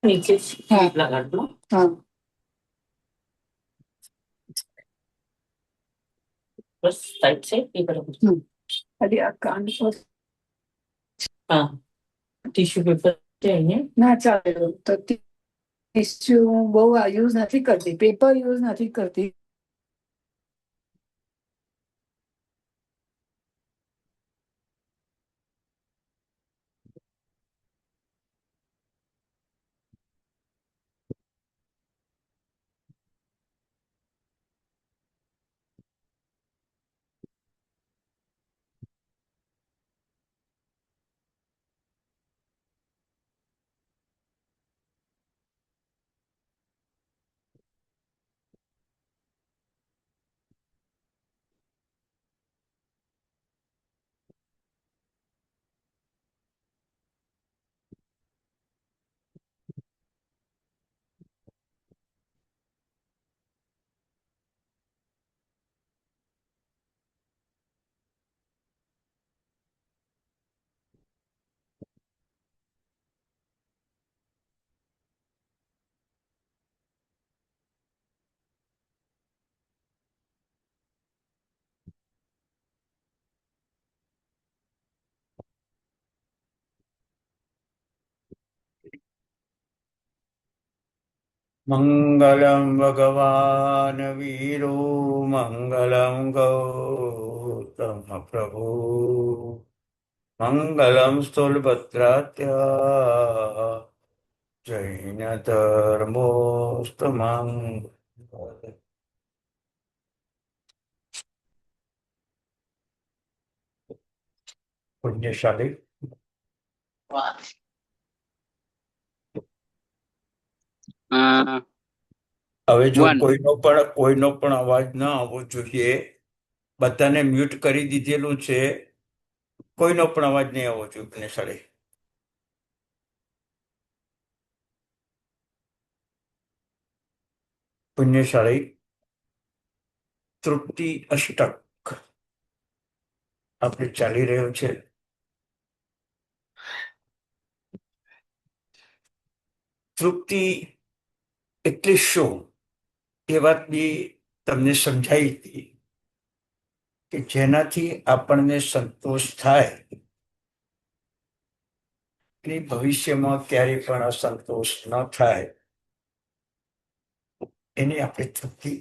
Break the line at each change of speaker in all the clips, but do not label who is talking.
नीचे शीट लगा दो। हाँ, बस साइड से पेपर रख दो। खाली आ कान पर। हाँ, टिश्यू पेपर चाहिए ના ચાલે તો ટિશ્યુ બહુ યુઝ નથી કરતી, પેપર યુઝ નથી કરતી.
મંગલમ ભગવાન વીરો મંગલમ ગૌતમ પ્રભુ મંગલમ સ્થૂલભદ્રાત્યા જૈન ધર્મોસ્તમં. પુણ્યશાળી હવે જો
વન
કોઈનો પણ અવાજ ના આવવો જોઈએ. બધાને મ્યુટ કરી દીધેલું છે. કોઈનો પણ અવાજ નહીં આવવો જોઈએ. પુણ્યશાળી પુણ્યશાળી તૃપ્તિ અષ્ટક આપણે ચાલી રહ્યો છે. તૃપ્તિ એટલે શું એ વાત બી તમને સમજાઈ હતી કે જેનાથી આપણને સંતોષ થાય કે ભવિષ્યમાં ક્યારેય પણ અસંતોષ ન થાય એને આપણે તૃપ્તિ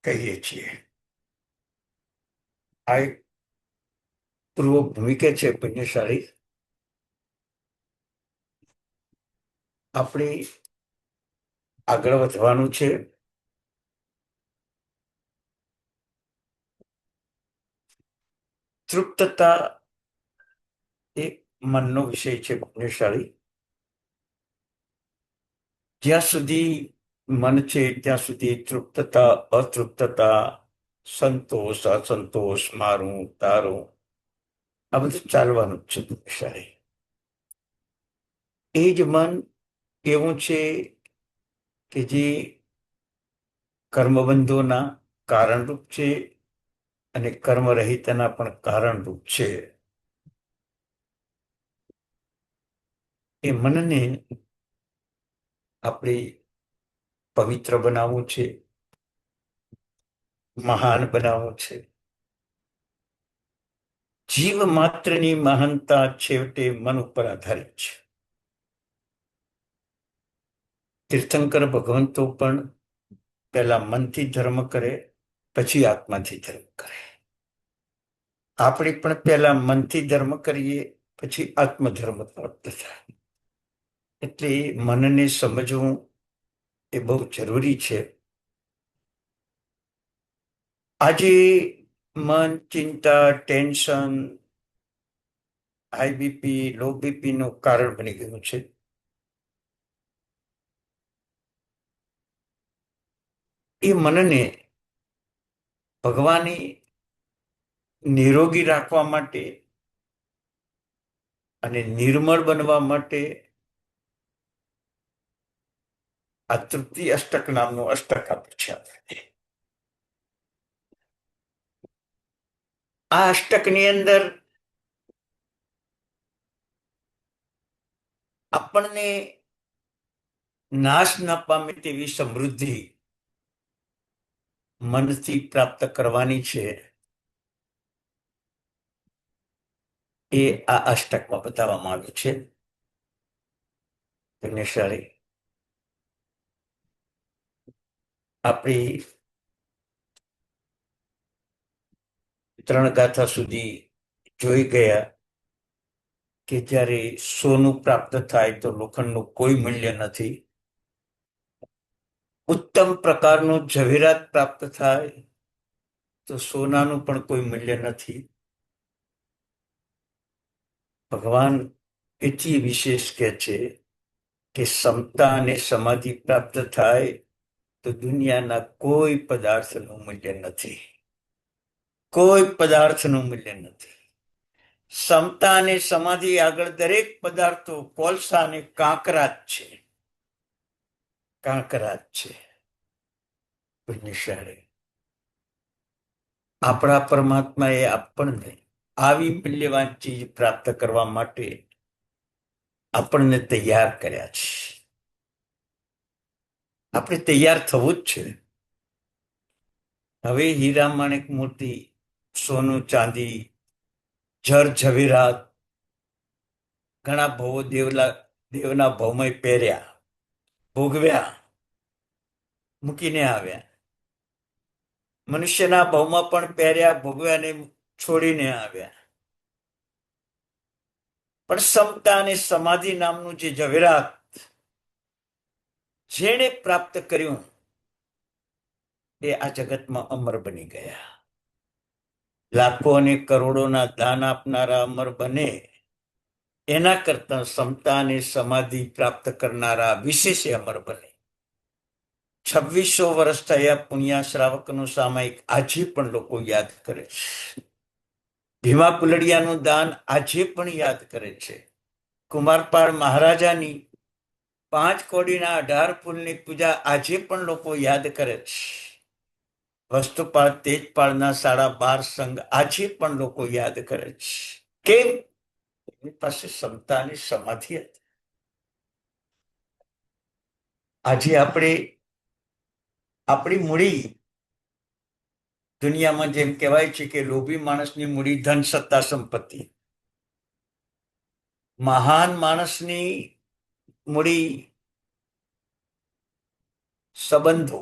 કહીએ છીએ. આ એક પૂર્વ ભૂમિકા છે. પુણ્યશાળી આપણે આગળ વધવાનું છે. તૃપ્તતા એ મનનો વિષય છે. પુણ્યશાળી જ્યાં સુધી મન છે ત્યાં સુધી તૃપ્તતા અતૃપ્તતા સંતોષ અસંતોષ મારું તારું આ બધું ચાલવાનું જ છે. પુણ્યશાળી એ જ મન એવું છે કે જે કર્મબંધોના કારણરૂપ છે અને કર્મરહિતના પણ કારણરૂપ છે. એ મનને આપણે પવિત્ર બનાવવું છે, મહાન બનાવવું છે. જીવ માત્રની મહાનતા છેવટે મન ઉપર આધારિત છે. તીર્થંકર ભગવંતો પણ પહેલા મનથી ધર્મ કરે, પછી આત્માથી ધર્મ કરે. આપણે પણ પહેલા મનથી ધર્મ કરીએ, પછી આત્મધર્મ પ્રાપ્ત થાય. એટલે મનને સમજવું એ બહુ જરૂરી છે. આજે મન ચિંતા, tension, high BP, low BP નું કારણ બની ગયું છે. એ મનને ભગવાને નિરોગી રાખવા માટે અને નિર્મળ બનવા માટે આ તૃપ્તિ અષ્ટક નામનું અષ્ટક આપ્યું છે આપણને. આ અષ્ટકની અંદર આપણને નાશ ન પામે તેવી સમૃદ્ધિ મનથી પ્રાપ્ત કરવાની છે, એ આ અષ્ટકમાં બતાવવામાં આવ્યું છે. પુણ્યશાળી આપણી 3 ગાથા સુધી જોઈ ગયા કે જ્યારે સોનું પ્રાપ્ત થાય તો લોખંડનું કોઈ મૂલ્ય નથી. ઉત્તમ પ્રકારનું ઝવેરાત પ્રાપ્ત થાય તો સોનાનું પણ કોઈ મૂલ્ય નથી. ભગવાન એથી વિશેષ કહે છે કે સમતા અને સમાધિ પ્રાપ્ત થાય તો દુનિયાના કોઈ પદાર્થનું મૂલ્ય નથી. કોઈ પદાર્થનું મૂલ્ય નથી. સમતા અને સમાધિ આગળ દરેક પદાર્થો કોલસા અને કાંકરા જ છે. કાંકરા જ છે. પુણ્યશાળી આપણા પરમાત્માએ આપણને આવી મૂલ્યવાન ચીજ પ્રાપ્ત કરવા માટે આપણને તૈયાર કર્યા છે. આપણે તૈયાર થવું જ છે. હવે હીરા માણેક મોતી, સોનું ચાંદી, જર ઝવેરાત ઘણા ભવો દેવના ભવમય પહેર્યા, ભોગવ્યા, મૂકીને આવ્યા. મનુષ્યના ભવમાં પણ પહેર્યા, ભોગવ્યા ને છોડીને આવ્યા. પણ સમતા અને સમાધિ નામનું જે ઝવેરાત જેણે પ્રાપ્ત કર્યું એ આ જગતમાં અમર બની ગયા. લાખો અને કરોડોના દાન આપનારા અમર બને, એના કરતા સમતા અને સમાધિ પ્રાપ્ત કરનારા વિશેષ અમર બને. 2600 વર્ષ થયા પુણ્યા શ્રાવકનું સામાયિક આજે પણ લોકો યાદ કરે છે. ભીમા કુલડિયાનું દાન આજે પણ યાદ કરે છે. કુમારપાળ મહારાજાની 5 કોડીના 18 ફૂલની પૂજા આજે પણ લોકો યાદ કરે છે. વસ્તુપાળ તેજપાળના 12.5 સંઘ આજે પણ લોકો યાદ કરે છે. કેમ? એની પાસે ક્ષમતા અને સમાધિ હતી. આજે આપણી મૂડી દુનિયામાં જેમ કહેવાય છે કે લોભી માણસની મૂડી ધન, સત્તા, સંપત્તિ. મહાન માણસની મૂડી સંબંધો,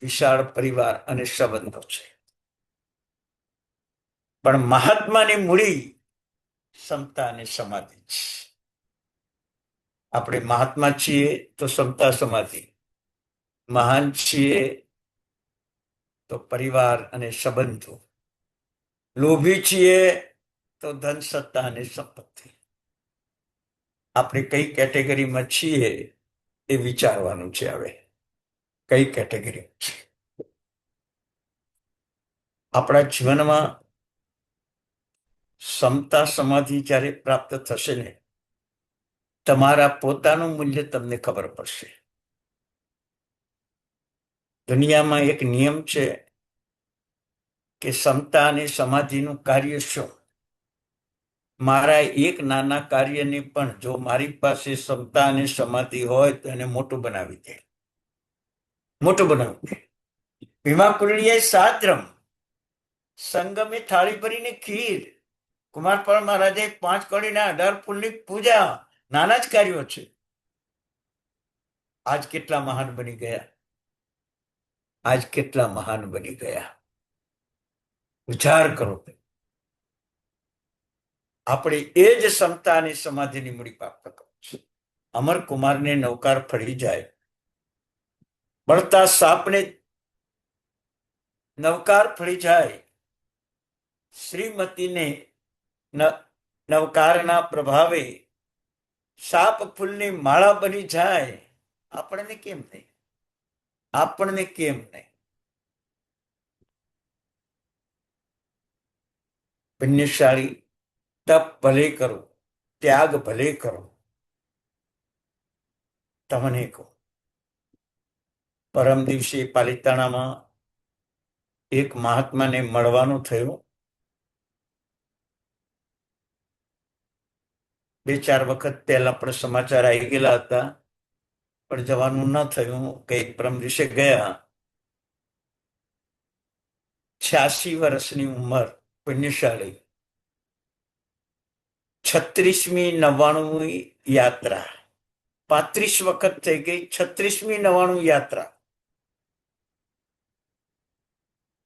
વિશાળ પરિવાર અને સંબંધો છે. પણ મહાત્માની મૂડી સમતા અને સમાધિ છે. આપણે મહાત્મા છીએ તો સમતા સમાધિ, મહાન છીએ તો પરિવાર અને સંબંધો, લોભી છીએ તો ધન, સત્તા અને સંપત્તિ. આપણે કઈ કેટેગરીમાં છીએ એ વિચારવાનું છે. હવે કઈ કેટેગરી છે આપણા જીવનમાં? સમતા સમાધિ જ્યારે પ્રાપ્ત થશે ને, તમારા પોતાનું મૂલ્ય તમને ખબર પડશે. દુનિયામાં એક નિયમ છે કે સમતા અને સમાધિનું કાર્ય શું? મારા એક નાના કાર્યને પણ જો મારી પાસે સમતા અને સમાધિ હોય તો એને મોટું બનાવી દે. મોટું બનાવી દે. ભીમા કુલડિયાએ 7 દ્રમ, સંગમે થાળી ભરીને ખીર, કુમારપાળ મહારાજે 5 કોડીના 18 ફૂલની પૂજા. નાના જ કાર્યો છે. આજ કેટલા મહાન બની ગયા. આજ કેટલા મહાન બની ગયા. વિચાર કરો. આપણે એ જ સમતા અને સમાધિની મૂડી પ્રાપ્ત કરવું છે. અમરકુમારને નૌકાર ફળી જાય, બળતા સાપને નવકાર ફળી જાય, શ્રીમતીને નવકારના પ્રભાવે સાપ ફૂલની માળા બની જાય. આપણને કેમ નહીં? આપણને કેમ નહીં? પુણ્યશાળી તપ ભલે કરો, ત્યાગ ભલે કરો, તમને કહો. પરમ દિવસે પાલિતાણામાં એક મહાત્માને મળવાનું થયું. 2-4 વખત પહેલા પણ સમાચાર આવી ગયેલા હતા, પણ જવાનું ન થયું. કઈક પરમ દિવસે ગયા. 86 વર્ષની ઉંમર, પુણ્યશાળી. 36મી 99મી યાત્રા. 35 વખત થઈ ગઈ. 36મી 99 યાત્રા.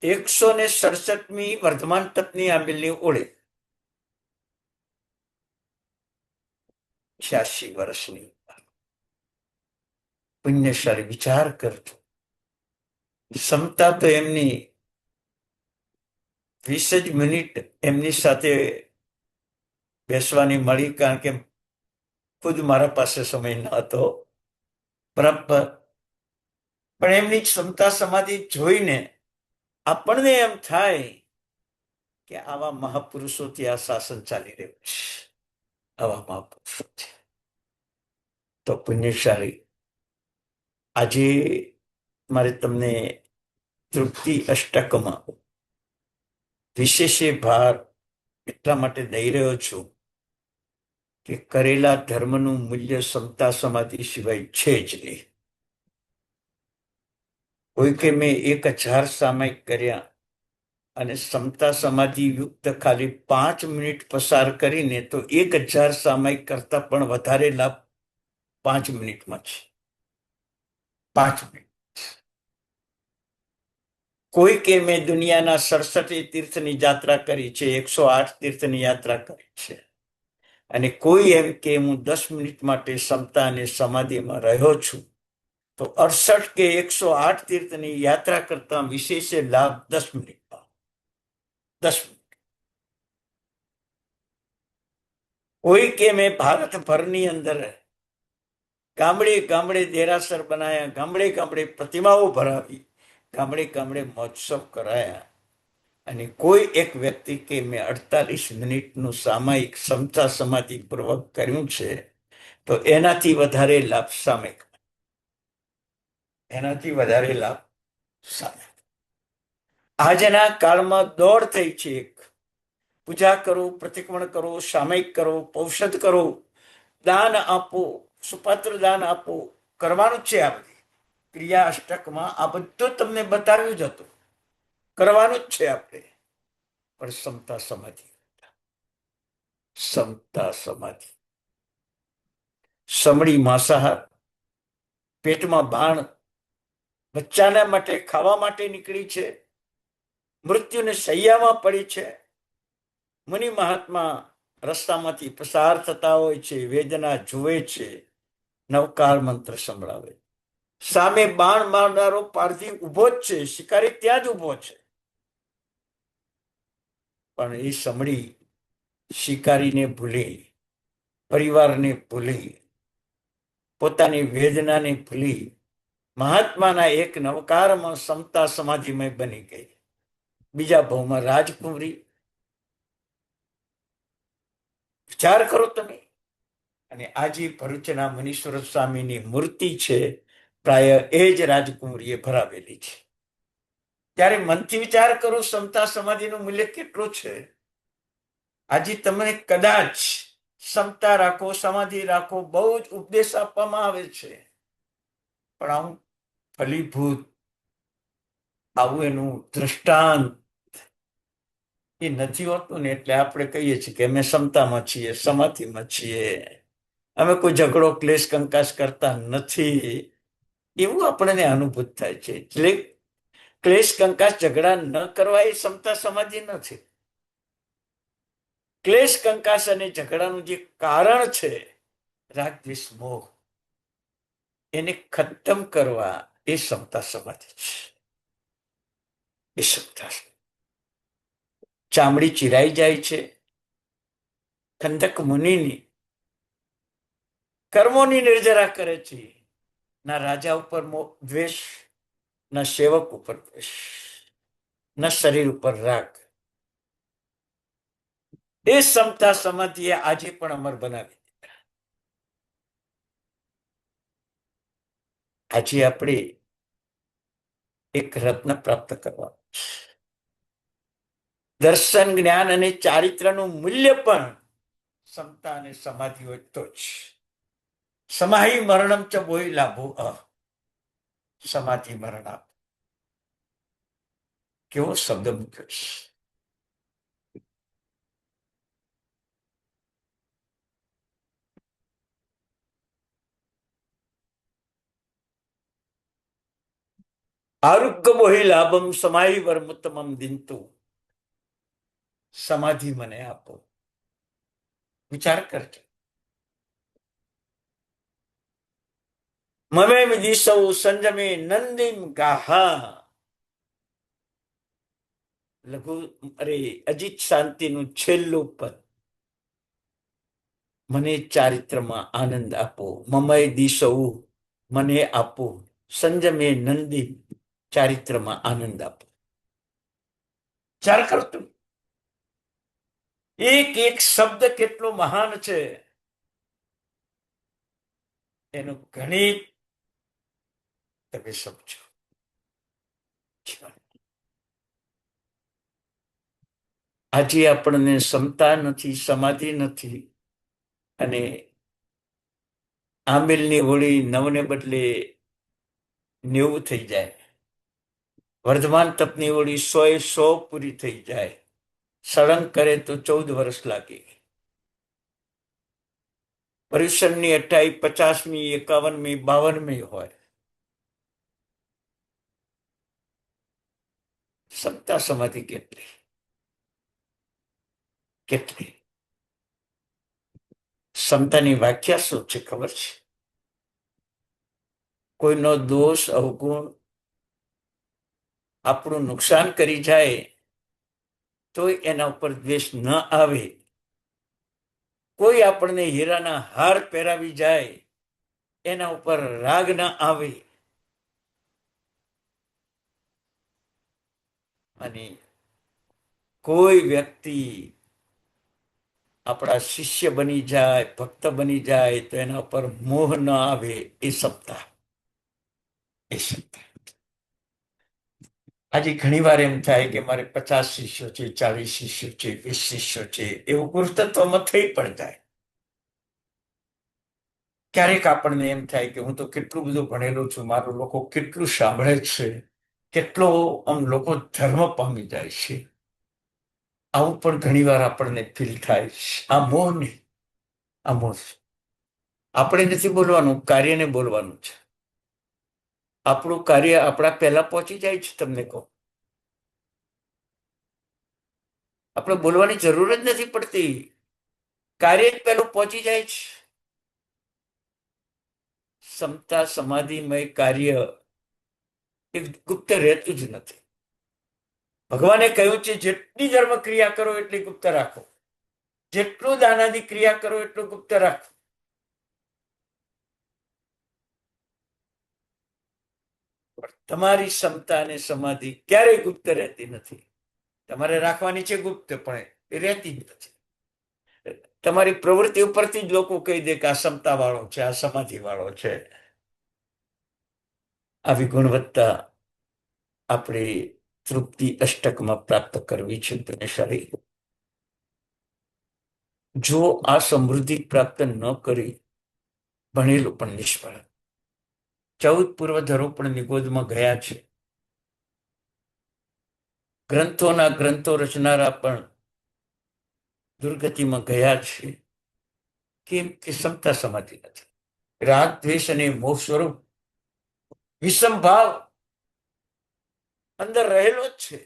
167મી વર્ધમાન તપની આંબેલની ઓળે. 86 વર્ષની પુણ્યશાળી. વિચાર કરજો. ક્ષમતા તો એમની 20 જ મિનિટ એમની સાથે બેસવાની મળી, કારણ કે ખુદ મારા પાસે સમય ન હતો બરાબર. પણ એમની ક્ષમતા સમાધિ જોઈને આપણને એમ થાય કે આવા મહાપુરુષોથી આ શાસન ચાલી રહ્યું છે. આવા મહાપુરુષો છે તો પુણ્યશાળી. આજે મારે તમને તૃપ્તિ અષ્ટકમાં વિશેષ ભાર એટલા માટે દઈ રહ્યો છું કે કરેલા ધર્મનું મૂલ્ય ક્ષમતા સમાધિ સિવાય છે જ નહીં. કોઈ કે મેં 1000 સામાયિક કર્યા અને ક્ષમતા સમાધિ યુક્ત ખાલી 5 મિનિટ પસાર કરીને, તો 1000 સામાયિક કરતા પણ વધારે લાભ 5 મિનિટમાં છે. 5 મિનિટ. કોઈ કે મેં દુનિયાના 67 તીર્થની યાત્રા કરી છે, 108 તીર્થની યાત્રા કરી છે, અને કોઈ એમ કે હું 10 મિનિટ માટે ક્ષમતા અને સમાધિમાં રહ્યો છું, તો 68 કે 108 તીર્થની યાત્રા કરતા વિશેષ લાભ 10 મિનિટમાં. 10 મિનિટ. કોઈ કે મેં ભારતભરની અંદર ગામડે ગામડે દેરાસર બનાયા, ગામડે ગામડે પ્રતિમાઓ ભરાવી, ગામડે ગામડે મહોત્સવ કરાયા, અને કોઈ એક વ્યક્તિ કે મેં 48 મિનિટનું સામાયિક ક્ષમતા સમાધિ પૂર્વક કર્યું છે, તો એનાથી વધારે લાભ સામાયિક. એનાથી વધારે લાભ સામાયિક. આજના કાળમાં દોડ થઈ છે. પૂજા કરો, પ્રતિક્રમણ કરો, સામાયિક કરો, ઔષધ કરો, દાન આપો, સુપાત્ર દાન આપો, કરવાનું છે. આ બધી ક્રિયા અષ્ટકમાં આ બધું તમને બતાવ્યું જ હતું. કરવાનું જ છે આપણે. પણ ક્ષમતા સમાધિ, ક્ષમતા સમાધિ. સમડી માંસાહાર, પેટમાં બાણ, બચ્ચાના માટે ખાવા માટે નીકળી છે, મૃત્યુને સૈયામાં પડી છે. મુનિ મહાત્મા રસ્તામાંથી પસાર થતા હોય છે, વેદના જુએ છે, નવકાર મંત્ર સંભળાવે. સામે બાણ મારનારો પારધી ઉભો જ છે, શિકારી ત્યાં જ ઉભો છે. પણ એ સમડી શિકારીને ભૂલી, પરિવારને ભૂલી, પોતાની વેદનાને ભૂલી, મહાત્માના એક નવકારમાં ક્ષમતા સમાધિમય બની ગઈ. બીજા ભાવમાં રાજકુંવરી. વિચાર કરો તમે. અને આજે ભરૂચના મુનીશ્વર સ્વામીની મૂર્તિ છે, પ્રાય એ જ રાજકુંવરીએ ભરાવેલી છે. ત્યારે મનથી વિચાર કરો, ક્ષમતા સમાધિનું મૂલ્ય કેટલું છે. આજે તમને કદાચ ક્ષમતા રાખો, સમાધિ રાખો, બહુ જ ઉપદેશ આપવામાં આવે છે, પણ આવું ફલીભૂત, આવું એનું દ્રષ્ટાંત એ નથી હોતું ને. એટલે આપણે કહીએ છીએ કે અમે ક્ષમતામાં છીએ, સમાધિમાં છીએ, અમે કોઈ ઝઘડો ક્લેશ કંકાસ કરતા નથી, એવું આપણને અનુભૂત થાય છે. એટલે ક્લેશ કંકાસ ઝઘડા ન કરવા એ ક્ષમતા સમાધિ નથી. ક્લેશ કંકાસ અને ઝઘડાનું જે કારણ છે, રાગ દ્વેષ મોહ, એને ખતમ કરવા એ ક્ષમતા સમાધિ છે. એ ક્ષમતા. ચામડી ચિરાઈ જાય છે. ખંડક મુનિની કર્મોની નિર્જરા કરે છે. ના રાજા ઉપર દ્વેષ, ના સેવક ઉપર દ્વેષ, ના શરીર ઉપર રાગ. એ ક્ષમતા સમાધિએ આજે પણ અમર બનાવી. આજે આપણે એક રત્ન પ્રાપ્ત કરવા, દર્શન, જ્ઞાન અને ચારિત્રનું મૂલ્ય પણ ક્ષમતા અને સમાધિ હોય તો જ. સમાહિ મરણમ ચ બોઈ લાભો સમાધિ મરણા. કેવો શબ્દ મૂક્યો છે. આરોગ્ય મોહી લાભમ સમાહિ વર્મુત્તમમ દિનતુ. સમાધિ મને આપો. વિચાર કરજો. મમે વિદિશૌ સંજમે નંદિમ ગાહા. લઘુ અજીત શાંતિનું છેલ્લું પદ. મને ચારિત્રમાં આનંદ આપો. મમય દિશૌ મને આપો. સંજમે નંદી ચારિત્રમાં આનંદ આપો. વિચાર કરતું એક એક શબ્દ કેટલો મહાન છે. એનું ગણિત તમે સમજો. આજે આપણને ક્ષમતા નથી, સમાધિ નથી, અને આંબેલની હોળી 9 ને બદલે 90 થઈ જાય. વર્ધમાન તપની હોળી 100 પૂરી થઈ જાય. સળંગ કરે તો 14 વર્ષ લાગે. પર્યુષણની 28, 50મી, 51મી, 52મી હોય. ક્ષમતા સમાધિ કેટલી કેટલી. ક્ષમતાની વ્યાખ્યા શું છે ખબર છે? કોઈનો દોષ અવગુણ આપણું નુકસાન કરી જાય તો એના ઉપર દ્વેષ ન આવે. કોઈ આપણને હીરાના હાર પહેરાવી જાય એના ઉપર રાગ ન આવે. અને કોઈ વ્યક્તિ આપણા શિષ્ય બની જાય, ભક્ત બની જાય તો એના ઉપર મોહ ન આવે. એ સત્તા, એ સત્તા. આજે ઘણી વાર એમ થાય કે મારે 50 શિષ્યો છે, 40 શિષ્યો છે, 20 શિષ્યો છે, એવું ગુરુતત્વમાં થઈ પણ જાય. ક્યારેક આપણને એમ થાય કે હું તો કેટલું બધું ભણેલો છું, મારું લોકો કેટલું સાંભળે છે, કેટલો આમ લોકો ધર્મ પામી જાય છે. આવું પણ ઘણી વાર આપણને ફીલ થાય છે. આ મોહ નહીં, આ મોહ. આપણે નથી બોલવાનું, કાર્યને બોલવાનું છે. આપણું કાર્ય આપણા પહેલા પહોંચી જાય છે. તમને કહું, આપણે બોલવાની જરૂર જ નથી પડતી. કાર્ય જ પહેલું પહોંચી જાય છે. ક્ષમતા સમાધિમય કાર્ય એ ગુપ્ત રહેતું જ નથી. ભગવાને કહ્યું છે જેટલી ધર્મ ક્રિયા કરો એટલી ગુપ્ત રાખો, જેટલું દાનાદી ક્રિયા કરો એટલું ગુપ્ત રાખો. તમારી ક્ષમતા અને સમાધિ ક્યારેય ગુપ્ત રહેતી નથી. તમારે રાખવાની છે ગુપ્ત, પણ એ રહેતી જ નથી. તમારી પ્રવૃત્તિ ઉપરથી જ લોકો કહી દે કે આ ક્ષમતા વાળો છે, આ સમાધિ વાળો છે. આવી ગુણવત્તા આપણે તૃપ્તિ અષ્ટકમાં પ્રાપ્ત કરવી છે. પુણ્યશાળી જો આ સમૃદ્ધિ પ્રાપ્ત ન કરી, ભણેલું પણ નિષ્ફળ. 14 પૂર્વધરો પણ નિગોદમાં ગયા છે. ગ્રંથોના ગ્રંથો રચનારા પણ દુર્ગતિમાં ગયા છે. કેમ કે ક્ષમતા સમાધિ નથી. રાગ, દ્વેષ અને મોહ સ્વરૂપ વિષમ ભાવ અંદર રહેલો જ છે.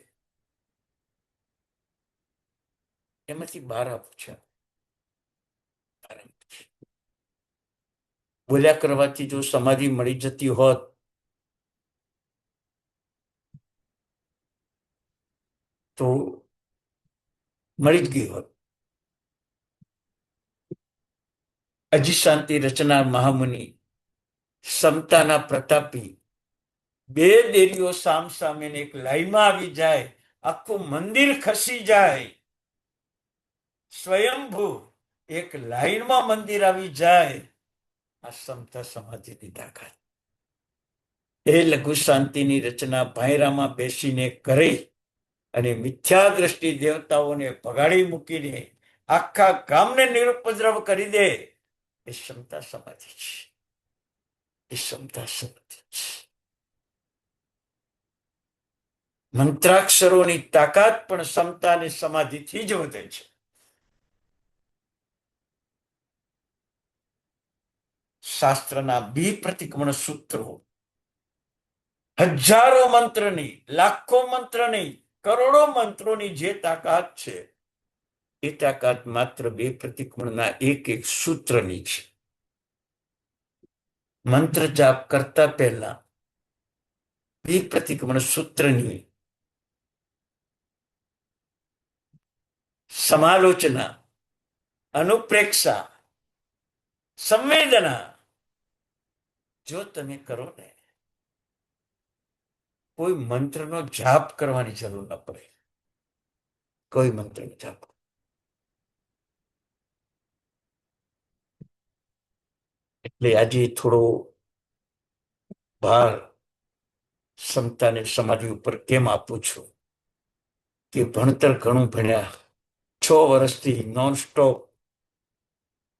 એમાંથી બહાર આવું છે. બોલ્યા કરવાથી જો સમાધિ મળી જતી હોત તો મળી જ ગઈ હોત. અજી શાંતિ રચનાર મહામુનિ ક્ષમતાના પ્રતાપી 2 દેરીઓ સામ સામે એક લાઈનમાં આવી જાય, આખું મંદિર ખસી જાય. સ્વયંભૂ એક લાઈનમાં મંદિર આવી જાય. આ ક્ષમતા સમાધિની તાકાત. એ લઘુ શાંતિની રચના ભાયરામાં બેસીને કરે અને મિથ્યા દ્રષ્ટિ દેવતાઓને ભગાડી મૂકીને આખા ગામને નિરુપદ્રવ કરી દે, એ ક્ષમતા સમાધિ છે. એ ક્ષમતા સમાધિ છે. મંત્રાક્ષરોની તાકાત પણ ક્ષમતા અને સમાધિથી જ વધે છે. શાસ્ત્રના 2 પ્રતિક્રમણ સૂત્રો, હજારો મંત્રની, લાખો મંત્રની, કરોડો મંત્રોની જે તાકાત છે, એ તાકાત માત્ર 2 પ્રતિક્રમણના એક સૂત્રની છે. મંત્ર જાપ કરતા પહેલા 2 પ્રતિક્રમણ સૂત્રની સમાલોચના, અનુપ્રેક્ષા, સંવેદના જો તમે કરો ને, કોઈ મંત્રનો જાપ કરવાની જરૂર ન પડે. કોઈ મંત્રનો જાપ. એટલે આજે થોડો ભાર ક્ષમતા અને સમાધિ ઉપર કેમ આપું છું કે ભણતર ઘણું ભણ્યા, 6 વર્ષથી નોન સ્ટોપ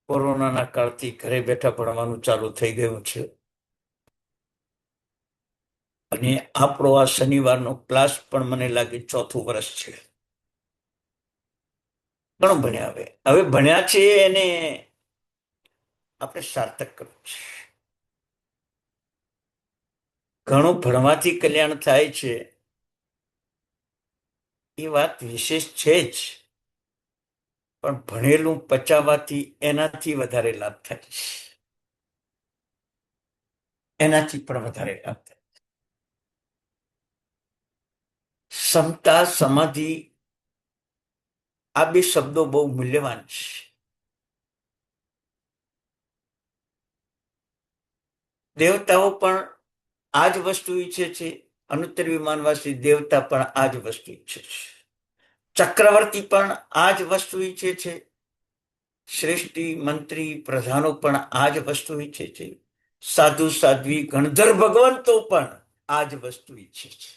કોરોનાના કાળથી ઘરે બેઠા ભણવાનું ચાલુ થઈ ગયું છે. અને આપણો આ શનિવારનો ક્લાસ પણ મને લાગે 4થું વર્ષ છે. ઘણું ભણ્યા. હવે ભણ્યા છે એને આપણે સાર્થક કરવું છે. ઘણું ભણવાથી કલ્યાણ થાય છે એ વાત વિશેષ છે જ, પણ ભણેલું પચાવવાથી એનાથી વધારે લાભ થાય છે. એનાથી પણ વધારે લાભ થાય. ક્ષમતા, સમાધિ, આ 2 શબ્દો બહુ મૂલ્યવાન છે. દેવતાઓ પણ આ જ વસ્તુ ઈચ્છે છે. અનુત્તર વિમાનવાસી દેવતા પણ આ જ વસ્તુ ઈચ્છે છે. ચક્રવર્તી પણ આ જ વસ્તુ ઈચ્છે છે. શ્રેષ્ઠી, મંત્રી, પ્રધાનો પણ આ જ વસ્તુ ઈચ્છે છે. સાધુ, સાધ્વી, ગણધર ભગવંતો પણ આ જ વસ્તુ ઈચ્છે છે.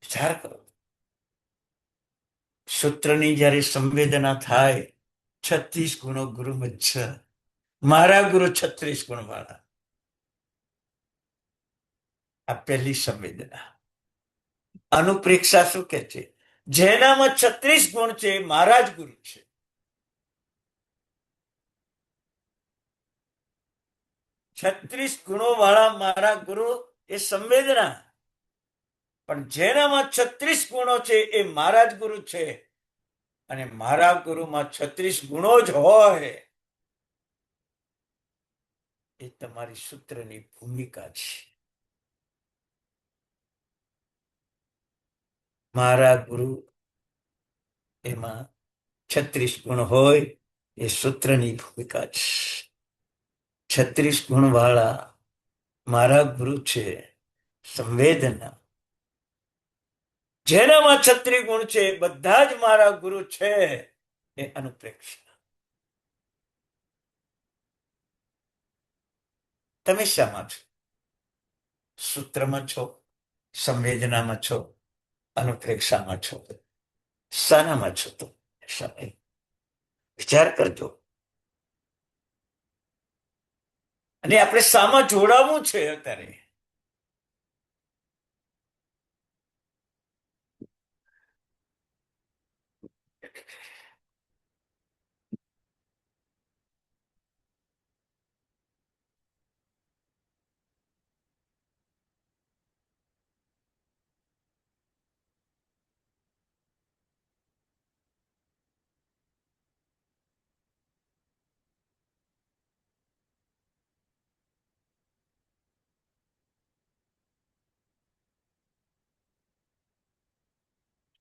વિચાર કરો, સૂત્રની જયારે સંવેદના થાય, 36 ગુણો ગુરુ મજ્જ, મારા ગુરુ 36 ગુણ વાળા. આ પહેલી સંવેદના. અનુપ્રેક્ષા શું કે છે? જેનામાં 36 ગુણ છે, મારા જ ગુરુ છે. 36 ગુણો વાળા મારા ગુરુ, એ સંવેદના. પણ જેનામાં 36 ગુણો છે, એ મારા જ ગુરુ છે. અને મારા ગુરુમાં 36 ગુણો જ હોય, એ તમારી સૂત્રની ભૂમિકા છે. મારા ગુરુ એમાં 36 ગુણ હોય, એ સૂત્રની ભૂમિકા છે. 36 ગુણ વાળા મારા ગુરુ છે. સંવેદના. જેનામાં 36 ગુણ છે, બધા જ મારા ગુરુ છે, એ અનુપ્રેક્ષા. તમે શામાં છો? સૂત્રમાં છો, સંવેદનામાં છો, અનુપ્રેક્ષામાં છો? શાનામાં છો? તો વિચાર કરજો. અને આપણે શામાં જોડાવું છે અત્યારે?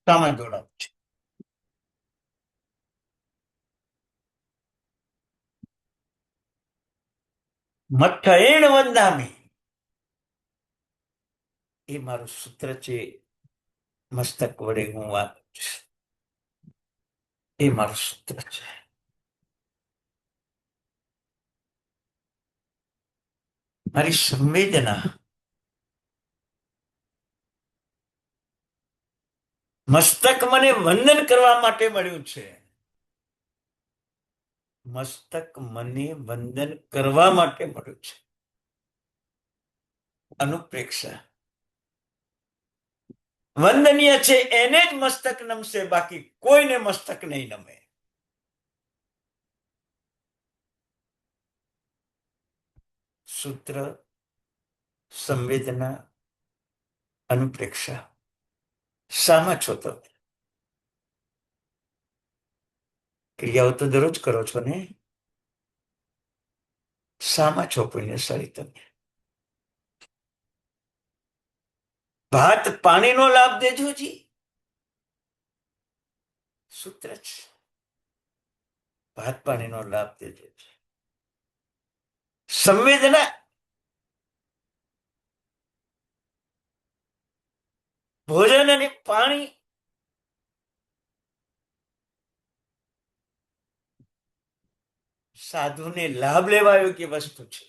શામાં જોડાવું છે? મઠ્ઠેણ વંદામી, એ મારું સૂત્ર છે. મસ્તક વડે હું વાત, એ મારું સૂત્ર છે. મારી સંવેદના, મસ્તક મને વંદન કરવા માટે મળ્યું છે. મસ્તક મને વંદન કરવા માટે મળ્યું છે. અનુપ્રેક્ષા. વંદનીય છે એને જ મસ્તક નમશે, બાકી કોઈને મસ્તક નહીં નમે. સૂત્ર, સંવેદના, અનુપ્રેક્ષા. શામાં છો તમે? ક્રિયાઓ તો દરરોજ કરો છો ને? શામાં છો પુણ્યશાળી તમે? ભાત પાણીનો લાભ દેજો જી. સૂત્ર છે. ભાત પાણીનો લાભ દેજો. સંવેદના. ભોજન અને પાણી સાધુને લાભ લેવા યોગ્ય વસ્તુ છે.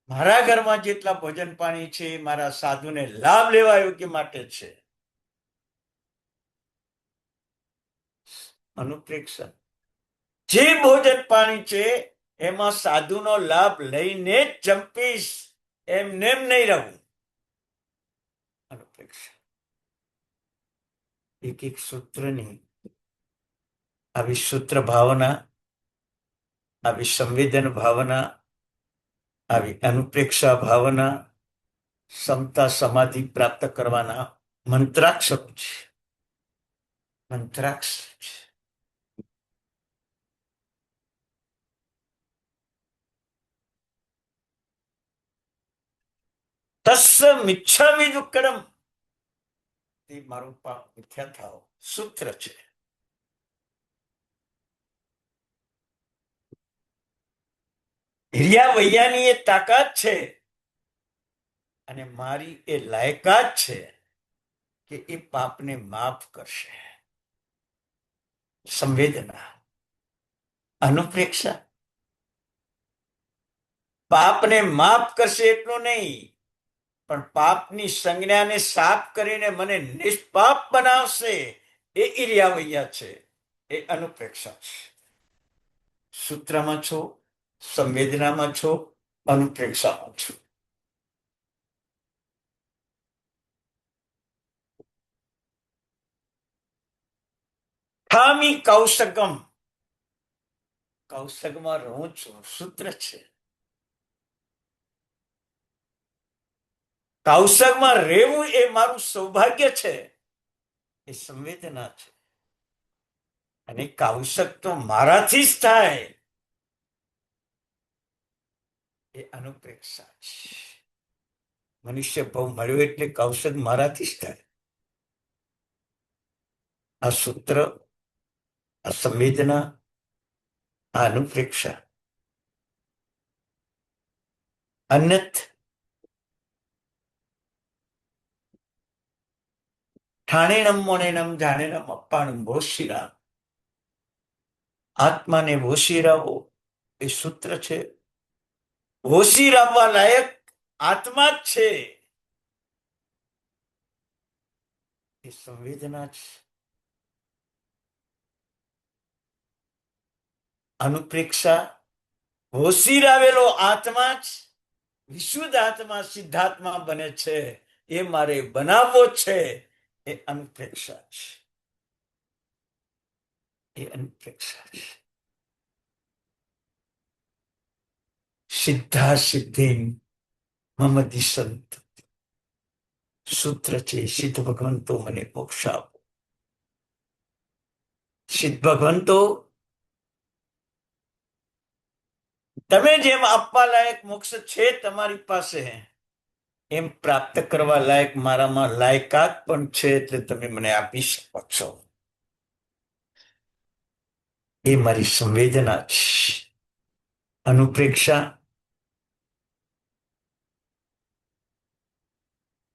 મારા ઘરમાં જેટલા ભોજન પાણી છે મારા સાધુને લાભ લેવા યોગ્ય માટે છે. અનુપ્રેક્ષા. જે ભોજન પાણી છે એમાં સાધુનો લાભ લઈને જ જંપીશ, એમને એમ નહીં રહું. અનુપ્રેક્ષા. એક એક સૂત્રની આવી સૂત્ર ભાવના, આવી સંવેદન ભાવના, આવી અનુપ્રેક્ષા ભાવના, સમતા સમાધિ પ્રાપ્ત કરવાના મંત્રાક્ષર છે. મંત્રાક્ષર છે. તસ્સ મિચ્છામિ દુક્કડમ. તે મારું પાપ મિથ્યા થાવ સૂત્ર છે. હિરિયા વૈયાની એ તાકાત છે અને મારી એ લાયકાત છે કે એ પાપને માફ કરશે. સંવેદના, અનુપ્રેક્ષા. પાપને માફ કરશે એટલું નહીં, પણ પાપની સંજ્ઞાને સાફ કરીને મને નિષ્પાપ બનાવશે. એ ઈર્યા વૈયા છે, એ અનુપ્રેક્ષા છે. સૂત્રમાં છો, સંવેદનામાં છો, અનુપ્રેક્ષામાં છો. ઠામી કૌશકમ. કૌશકમાં રહું છું, સૂત્ર છે. કૌશકમાં રહેવું એ મારું સૌભાગ્ય છે, એ સંવેદના છે. અને કૌશક તો મારાથી જ થાય, એ અનુપ્રેક્ષા છે. મનુષ્ય ભાવ મળ્યો એટલે કૌશક મારાથી જ થાય. આ સૂત્ર, આ સંવેદના, આ અનુપ્રેક્ષા. અન્યથ ઠાણેણમ મોણેણમ જાણેણમ અપ્પાણમ ભોશીરામ. આત્માને ભોશીરાવો એ સૂત્ર છે. ભોશીરાવવા લાયક આત્મા જ છે, એ સંવેદના છે. અનુપ્રેક્ષા. ભોશીરાવેલો આત્મા જ વિશુદ્ધ આત્મા, સિદ્ધાત્મા બને છે. એ મારે બનાવવો છે, એ અનુપ્રેક્ષા છે. એ અનુપ્રેક્ષા છે. સિદ્ધા સિદ્ધિ મમ દિશંત. સૂત્ર છે. સિદ્ધ ભગવંતો મને મોક્ષ આપો. સિદ્ધ ભગવંતો તમે જેમ આપવા લાયક મોક્ષ છે તમારી પાસે, એમ પ્રાપ્ત કરવા લાયક મારામાં લાયકાત પણ છે, એટલે તમે મને આપી શકો છો. એ મારી સંવેદના છે. અનુપ્રેક્ષા.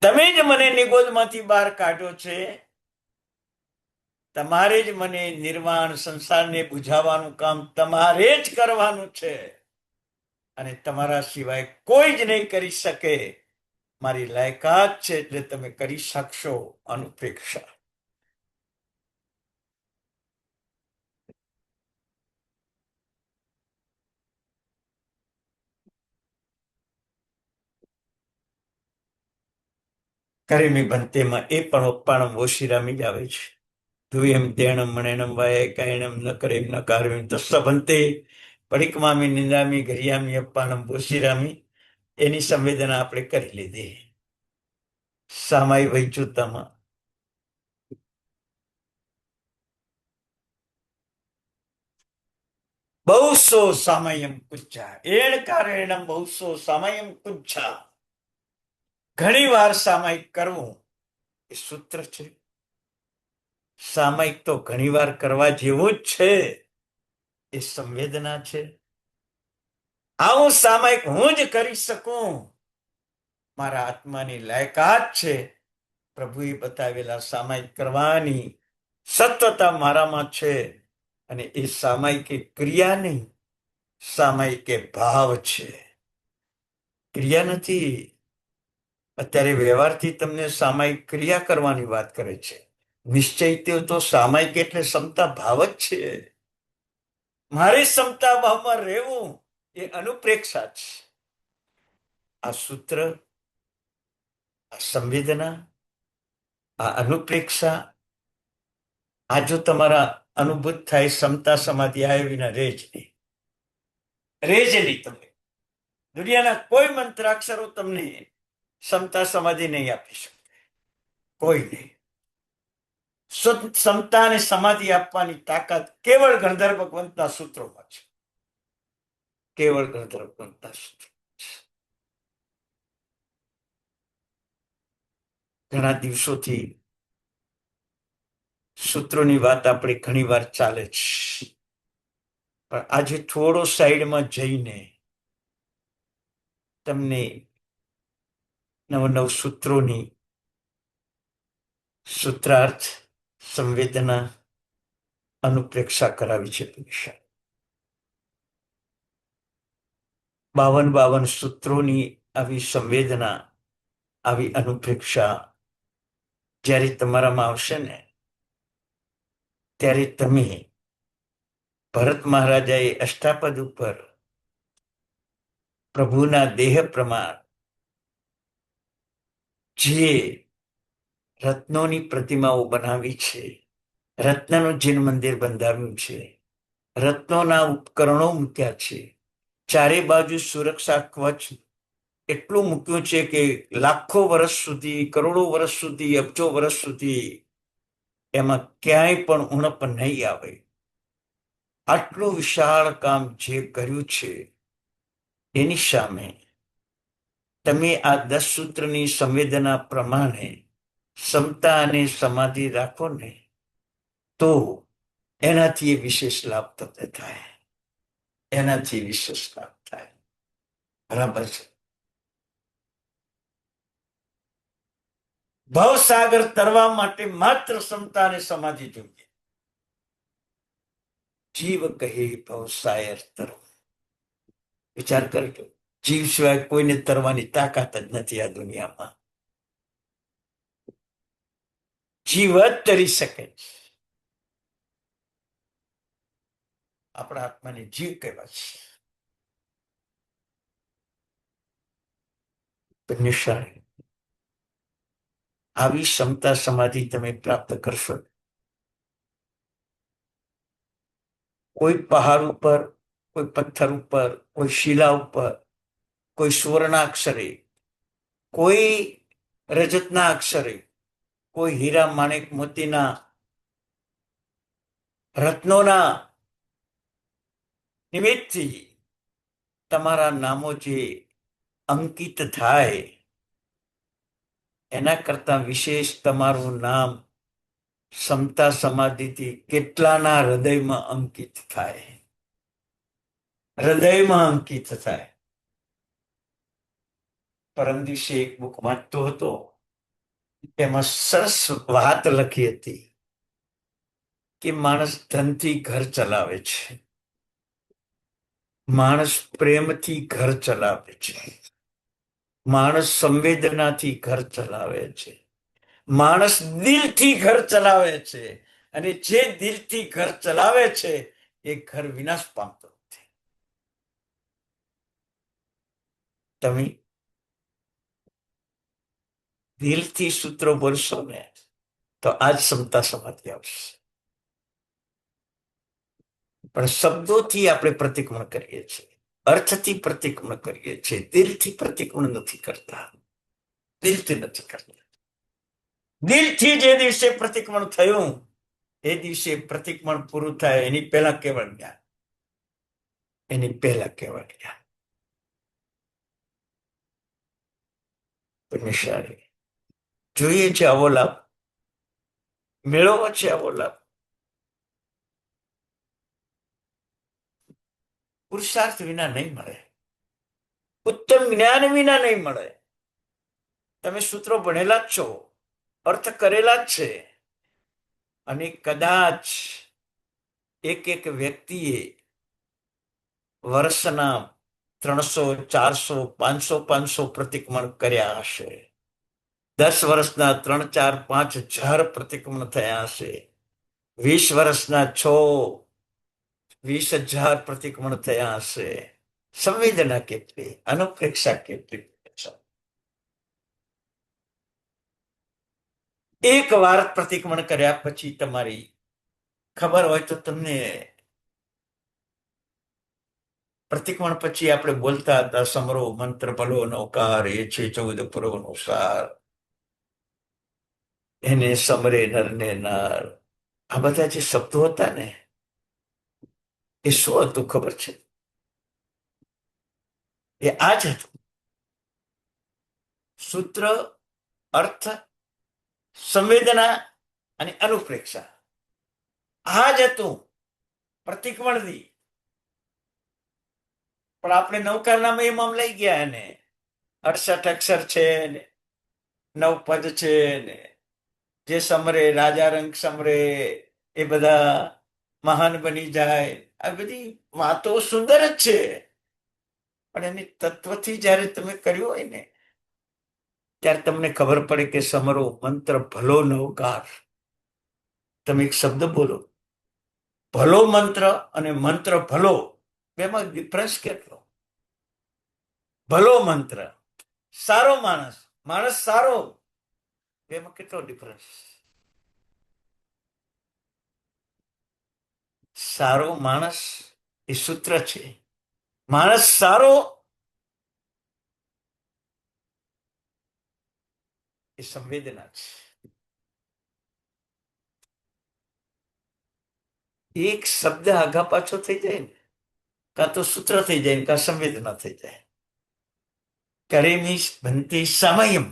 તમે જ મને નિગોદમાંથી બહાર કાઢ્યો છે, તમારે જ મને નિર્વાણ સંસારને બુઝાવવાનું કામ તમારે જ કરવાનું છે, અને તમારા સિવાય કોઈ જ નહીં કરી શકે. મારી લાયકાત છે એટલે તમે કરી શકશો અનુપ્રેક્ષા. કરીમી બંતેમાં એ પણ ઓપ્પાણમ ઓશિરામી જ આવે છે. ધુયમ તેણમ મણેણમ વાય કાયણમ ન કરેમ ન કાર્યમ તસ્સ બંતે પડિકમામી નિંદામી ઘરિયામી અપ્પાણમ ઓશિરામી. એની સંવેદના આપણે કરી લીધી. સામાય વૈચુતામાં બહુસો સામયમ કુચ્છા એણ કારેણમ બહુસો સામયમ કુચ્છા. ઘણી વાર સામાયિક કરવું એ સૂત્ર છે. સામાયિક તો ઘણી વાર કરવા જેવું જ છે, એ સંવેદના છે. આવું સામાયિક હું જ કરી શકું, મારા આત્માની લાયકાત છે. પ્રભુએ બતાવેલા સામાયિક કરવાની સત્વતા મારામાં છે. અને એ સામાયિક ક્રિયા નહીં, સામાયિક ભાવ છે, ક્રિયા નથી. અત્યારે વ્યવહારથી તમને સામાયિક ક્રિયા કરવાની વાત કરે છે. નિશ્ચય તો સામાયિક એટલે ક્ષમતા ભાવ જ છે. મારી ક્ષમતા ભાવમાં રહેવું એ અનુપ્રેક્ષા છે. આ સૂત્ર, આ સંવેદના, આ અનુપ્રેક્ષા, આ જો તમારા અનુભૂત થાય, ક્ષમતા સમાધિ આવ્યા વિના રહે જ નહીં. રહે જ નહીં. તમે દુનિયાના કોઈ મંત્રાક્ષરો તમને ક્ષમતા સમાધિ નહીં આપી શકે, કોઈ નહીં. ક્ષમતા અને સમાધિ આપવાની તાકાત કેવળ ગણધર ભગવંતના સૂત્રોમાં છે. કેવળ ગણધર ભગવંતના સૂત્રો. ઘણા દિવસોથી સૂત્રોની વાત આપણે ઘણી વાર ચાલે છે, પણ આજે થોડો સાઈડમાં જઈને તમને નવ સૂત્રોની સૂત્રાર્થ, સંવેદના, અનુપ્રેક્ષા કરાવી છે. 52 સૂત્રોની આવી સંવેદના, આવી અનુપ્રેક્ષા જ્યારે તમારામાં આવશે ને, ત્યારે તમે ભરત મહારાજાએ અષ્ટાપદ ઉપર પ્રભુના દેહ પ્રમાણ જે રત્નોની પ્રતિમાઓ બનાવી છે, રત્નનું જીન મંદિર બંધાવ્યું છે, રત્નોના ઉપકરણો મૂક્યા છે, ચારે બાજુ સુરક્ષા કવચ એટલું મૂક્યું છે કે લાખો વર્ષ સુધી, કરોડો વર્ષ સુધી, અબજો વર્ષ સુધી એમાં ક્યાંય પણ ઉણપ નહીં આવે. આટલું વિશાળ કામ જે કર્યું છે, એની સામે તમે આ 10 સૂત્રની સંવેદના પ્રમાણે ક્ષમતા અને સમાધિ રાખો ને, તો એનાથી વિશેષ લાભ તમને થાય. એનાથી વિશેષ લાભ થાય. બરાબર છે. ભવસાગર તરવા માટે માત્ર ક્ષમતા અને સમાધિ જોઈએ. જીવ કહે ભવસાયર તરવું. વિચાર કરજો, જીવ સિવાય કોઈને તરવાની તાકાત જ નથી આ દુનિયામાં. જીવ જ તરી શકે છે. આપણા આત્માને જીવ કહેવાય છે. નિશાળ આવી ક્ષમતા સમાધિ તમે પ્રાપ્ત કરશો. કોઈ પહાડ ઉપર, કોઈ પથ્થર ઉપર, કોઈ શિલા ઉપર, કોઈ સુવર્ણા અક્ષરે, કોઈ રજતના અક્ષરે, કોઈ હીરા માણેક મોતીના રત્નોના નિમિત્તથી તમારા નામો જે અંકિત થાય, એના કરતા વિશેષ તમારું નામ ક્ષમતા સમાધિથી કેટલાના હૃદયમાં અંકિત થાય. હૃદયમાં અંકિત થાય. પરમ દિવસે એક બુક વાંચતો હતો, એમાં સરસ વાત લખી હતી કે માણસ ધનથી ઘર ચલાવે છે, માણસ પ્રેમથી ઘર ચલાવે છે, માણસ સંવેદનાથી ઘર ચલાવે છે, માણસ દિલથી ઘર ચલાવે છે, અને જે દિલથી ઘર ચલાવે છે એ ઘર વિનાશ પામતો નથી. તમે દિલથી સૂત્રો બોલશો ને તો આ જ ક્ષમતા સમાધિ આવશે. પણ શબ્દોથી આપણે પ્રતિક્રમણ કરીએ છીએ, અર્થથી પ્રતિક્રમણ કરીએ છીએ, દિલથી પ્રતિક્રમણ નથી કરતા. દિલથી નથી કરતા. દિલથી જે દિવસે પ્રતિક્રમણ થયું એ દિવસે પ્રતિક્રમણ પૂરું થાય એની પહેલા કેવળ જ્ઞાન, એની પહેલા કેવળ જ્ઞાન. પુણ્યશાળી જોઈએ છે આવો લાભ, મેળવવો છે આવો લાભ. પુરુષાર્થ વિના નહીં મળે, ઉત્તમ જ્ઞાન વિના નહીં મળે. તમે સૂત્રો ભણેલા જ છો, અર્થ કરેલા જ છે, અને કદાચ એક વ્યક્તિએ વર્ષના 300, 400, 500 પ્રતિક્રમણ કર્યા હશે. 10 વર્ષના 3, 4, 5,000 પ્રતિક્રમણ થયા હશે. 20 વર્ષના 6, 20,000 પ્રતિક્રમણ થયા હશે. સંવેદના કેટલી, અનુપ્રેક્ષા કેટલી. એક વાર પ્રતિક્રમણ કર્યા પછી તમારી ખબર હોય તો તમને, પ્રતિક્રમણ પછી આપણે બોલતા હતા સમરો મંત્ર ભલો નૌકાર, એ છે 14 પુરવનો સાર, એને સમરે નર ને નાર. આ બધા જે શબ્દો હતા ને એ શું હતું ખબર છે? એ આ જ હતું. સૂત્ર, અર્થ, સંવેદના અને અનુપ્રેક્ષા, આ જ હતું પ્રતિક્રમણથી. પણ આપણે નૌકારના મહિમામાં લઈ ગયા એને. 68 અક્ષર છે ને 9 પદ છે ને, જે સમરે રાજા રંગ સમરે એ બધા મહાન બની જાય. આ બધી વાતો સુંદર જ છે, પણ એની તત્વથી જયારે તમે કર્યું હોય ને ત્યારે તમને ખબર પડે કે સમરો મંત્ર ભલો નવકાર. તમે એક શબ્દ બોલો, ભલો મંત્ર અને મંત્ર ભલો, બેમાં ડિફરન્સ કેટલો? ભલો મંત્ર, સારો માણસ, માણસ સારો, બેમાં કેટલો ડિફરન્સ? સારો માણસ એ સૂત્ર છે, માણસ સારો એ સંવેદના છે. એક શબ્દ આગા પાછો થઈ જાય ને, કાં તો સૂત્ર થઈ જાય, કાં સંવેદના થઈ જાય. કરેમી બનતી સમયમ,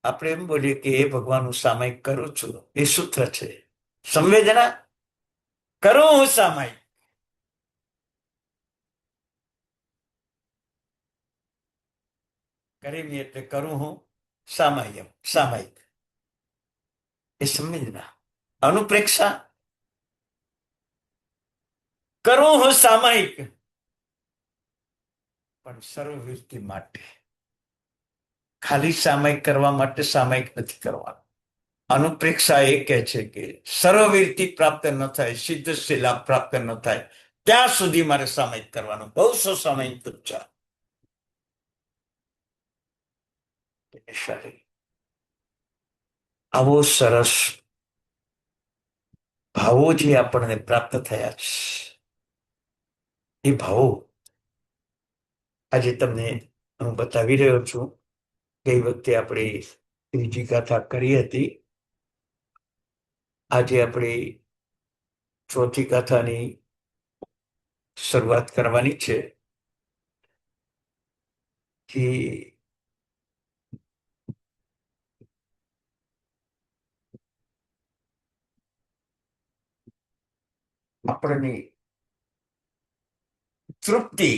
આપણે એમ બોલીએ કે એ ભગવાન હું સામાયિક કરું છું, એ સૂત્ર છે. સંવેદના, કરું હું સામાયિક. કરેમી એટલે કરું હું સામાયિક, સામાયિક એ સંવેદના. અનુપ્રેક્ષા, કરું હું સામાયિક પણ સર્વવૃત્તિ માટે, ખાલી સામાયિક કરવા માટે સામાયિક નથી કરવાનું. અનુપ્રેક્ષા એ કહે છે કે સર્વવીરથી પ્રાપ્ત ન થાય, સિદ્ધ લાભ પ્રાપ્ત ન થાય ત્યાં સુધી મારે સામાયિક કરવાનું. બહુ સો સામાયિક તુચ્છા. આવો સરસ ભાવો જે આપણને પ્રાપ્ત થયા છે, એ ભાવો આજે તમને હું બતાવી રહ્યો છું. ગઈ વખતે આપણે ત્રીજી ગાથા કરી હતી, આજે આપણે ચોથી ગાથાની શરૂઆત કરવાની છે. કે આપણને તૃપ્તિ,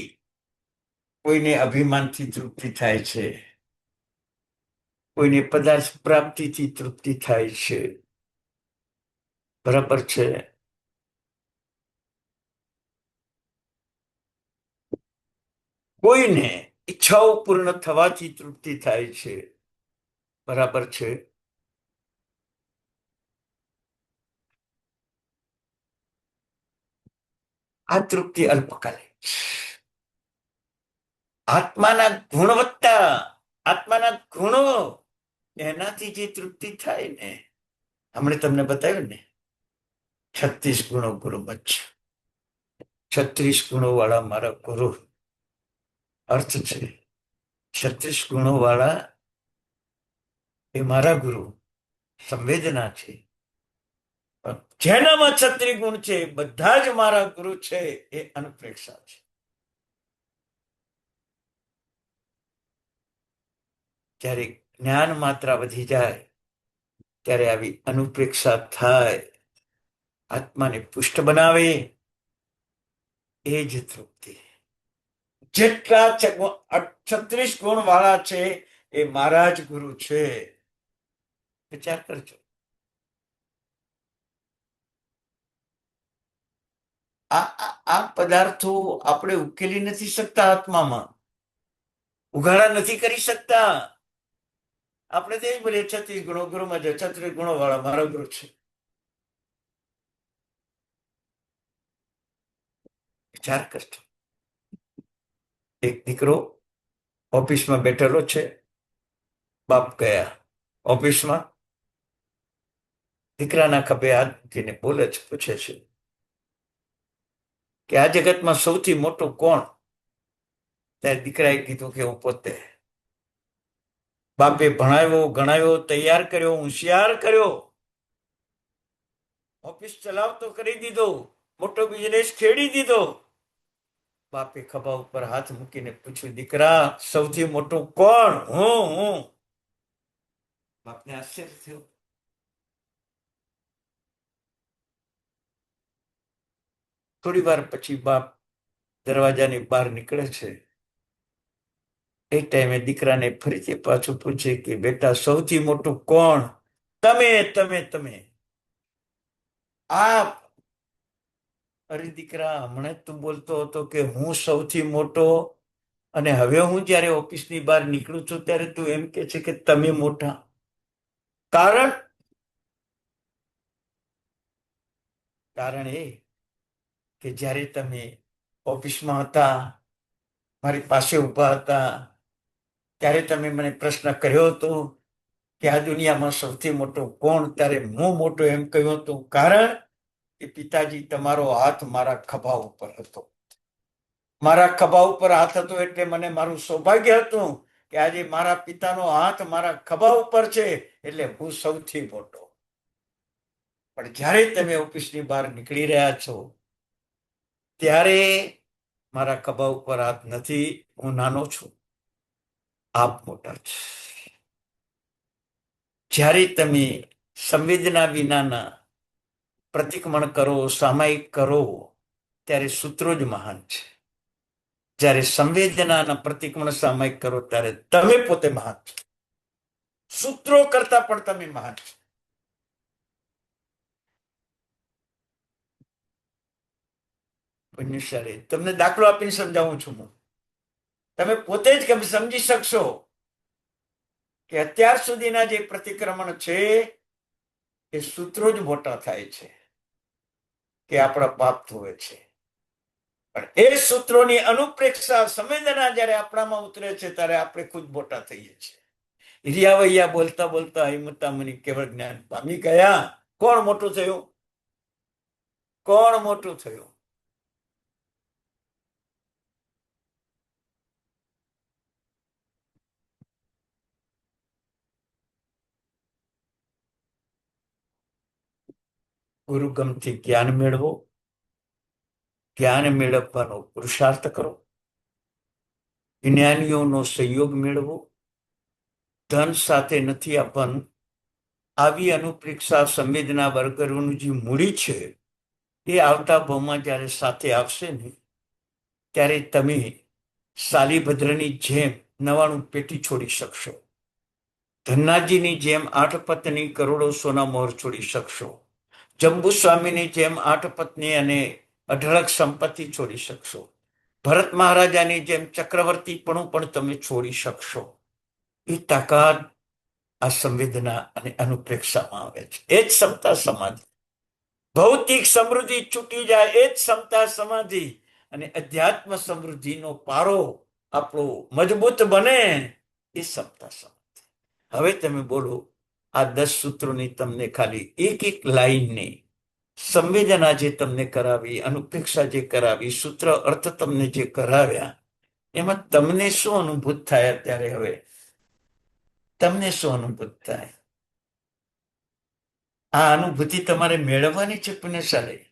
કોઈને અભિમાનથી તૃપ્તિ થાય છે, કોઈને પદાર્થ પ્રાપ્તિથી તૃપ્તિ થાય છે, બરાબર છે. કોઈને ઈચ્છાઓ પૂર્ણ થવાથી તૃપ્તિ થાય છે, બરાબર છે. આ તૃપ્તિ અલ્પકાલીન છે. આત્માના ગુણવત્તા, આત્માના ગુણો, એનાથી જે તૃપ્તિ થાય ને, હમણે તમને બતાવ્યું ને, 36 ગુણો ગુરુમત છે. 36 ગુણો વાળા મારા ગુરુ, અર્થ છે 36 ગુણો વાળા એ મારા ગુરુ, સંવેદના છે. જેનામાં 36 ગુણ છે, બધા જ મારા ગુરુ છે, એ અનુપ્રેક્ષા છે. જ્યારે જ્ઞાન માત્રા વધી જાય ત્યારે આવી અનુપ્રેક્ષા થાય, આત્માને પુષ્ટ બનાવે, એ જ તૃપ્તિ. જેટલા 36 ગુણ વાળા છે એ મારા જ ગુરુ છે. વિચાર કરજો. આ પદાર્થો આપણે ઉકેલી નથી શકતા, આત્મામાં ઉઘાડા નથી કરી શકતા. આપણે તો એ જ બોલીએ 36 ગુણો ગુરુમાં છે, 36 ગુણો વાળા મારા ગુરુ છે. વિચાર કરજો. એક દીકરો ઓફિસમાં બેઠેલો છે, બાપ ગયા ઓફિસમાં, દીકરાના ખભે હાથ મૂકીને બોલે છે, પૂછે છે કે આ જગતમાં સૌથી મોટો કોણ? ત્યારે દીકરાએ કીધું કે હું પોતે. બાપે ભણાવ્યો, ગણાવ્યો, તૈયાર કર્યો, હોશિયાર કર્યો, ઓફિસ ચલાવતો કરી દીધો, મોટો બિઝનેસ ખેડી દીધો. બાપે ખભા ઉપર હાથ મૂકીને પૂછ્યું, દીકરા સૌથી મોટો કોણ? હું. બાપને આશ્ચર્ય થયું. થોડી વાર પછી બાપ દરવાજાની બહાર નીકળે છે. એ ટાઈમે દીકરાને ફરીથી પાછું પૂછે કે બેટા સૌથી મોટું કોણ? તમે. આપ. અરે દીકરા, હમણાં તું બોલતો હતો કે હું સૌથી મોટો, અને હવે હું જયારે ઓફિસની બહાર નીકળું છું ત્યારે તું એમ કે છે કે તમે મોટા. કારણ એ કે જ્યારે તમે ઓફિસમાં હતા, મારી પાસે ઉભા હતા, ત્યારે તમે મને પ્રશ્ન કર્યો હતો કે આ દુનિયામાં સૌથી મોટો કોણ? ત્યારે હું મોટો એમ કહ્યું હતું, કારણ કે પિતાજી તમારો હાથ મારા ખભા ઉપર હતો. મારા ખભા ઉપર હાથ હતો એટલે મને મારું સૌભાગ્ય હતું કે આજે મારા પિતાનો હાથ મારા ખભા ઉપર છે, એટલે હું સૌથી મોટો. પણ જ્યારે તમે ઓફિસની બહાર નીકળી રહ્યા છો ત્યારે મારા ખભા ઉપર હાથ નથી, હું નાનો છું, આપ મોટા છે. જ્યારે તમે સંવેદના વિનાના પ્રતિક્રમણ કરો, સામાયિક કરો, ત્યારે સૂત્રો જ મહાન છે. જ્યારે સંવેદનાના પ્રતિક્રમણ સામાયિક કરો ત્યારે તમે પોતે મહાન છો. સૂત્રો કરતા પણ તમે મહાન છો. તમને દાખલો આપીને સમજાવું છું હું. તમે પોતે જ સમજી શકશો કે અત્યાર સુધીના જે પ્રતિક્રમણ છે એ સૂત્રો જ મોટા થાય છે કે આપણા પાપ ધોવે છે. પણ એ સૂત્રોની અનુપ્રેક્ષા સંવેદના જયારે આપણામાં ઉતરે છે ત્યારે આપણે ખુદ મોટા થઈએ છીએ. હિરિયાવૈયા બોલતા બોલતા હિંમતા મુનિ કેવળ જ્ઞાન પામી ગયા. કોણ મોટું થયું? ગુરુગમથી જ્ઞાન મેળવો, જ્ઞાન મેળવવાનો પુરુષાર્થ કરો, જ્ઞાનીઓનો સહયોગ મેળવો. ધન સાથે નથી આપવાનું. આવી અનુપ્રેક્ષા સંવેદના વર્ગોનું જે મૂડી છે એ આવતા ભાવમાં જયારે સાથે આવશે ને ત્યારે તમે શાલીભદ્રની જેમ 99 પેટી છોડી શકશો. ધન્નાજીની જેમ 8 પત્ની કરોડો સોના મોહર છોડી શકશો. જંબુ સ્વામીની જેમ 8 પત્ની અને અઢળક સંપત્તિ છોડી શકશો. ભરત મહારાજાની જેમ ચક્રવર્તીપણું પણ તમે છોડી શકશો. એ તાકાત આ સંવેદના અને અનુપ્રેક્ષામાં આવે છે. એ જ ક્ષમતા સમાધિ. ભૌતિક સમૃદ્ધિ છૂટી જાય, એ જ ક્ષમતા સમાધિ. અને અધ્યાત્મ સમૃદ્ધિનો પારો આપણો મજબૂત બને, એ ક્ષમતા સમાધિ. હવે તમે બોલો, આ 10 સૂત્રોની તમને ખાલી એક એક લાઈનની સંવેદના જે તમને કરાવી, અનુપેક્ષા જે કરાવી, સૂત્ર અર્થ તમને જે કરાવ્યા, એમાં તમને શું અનુભૂત થાય? અત્યારે હવે તમને શું અનુભૂત થાય? આ અનુભૂતિ તમારે મેળવવાની છે પુણ્યશાળી.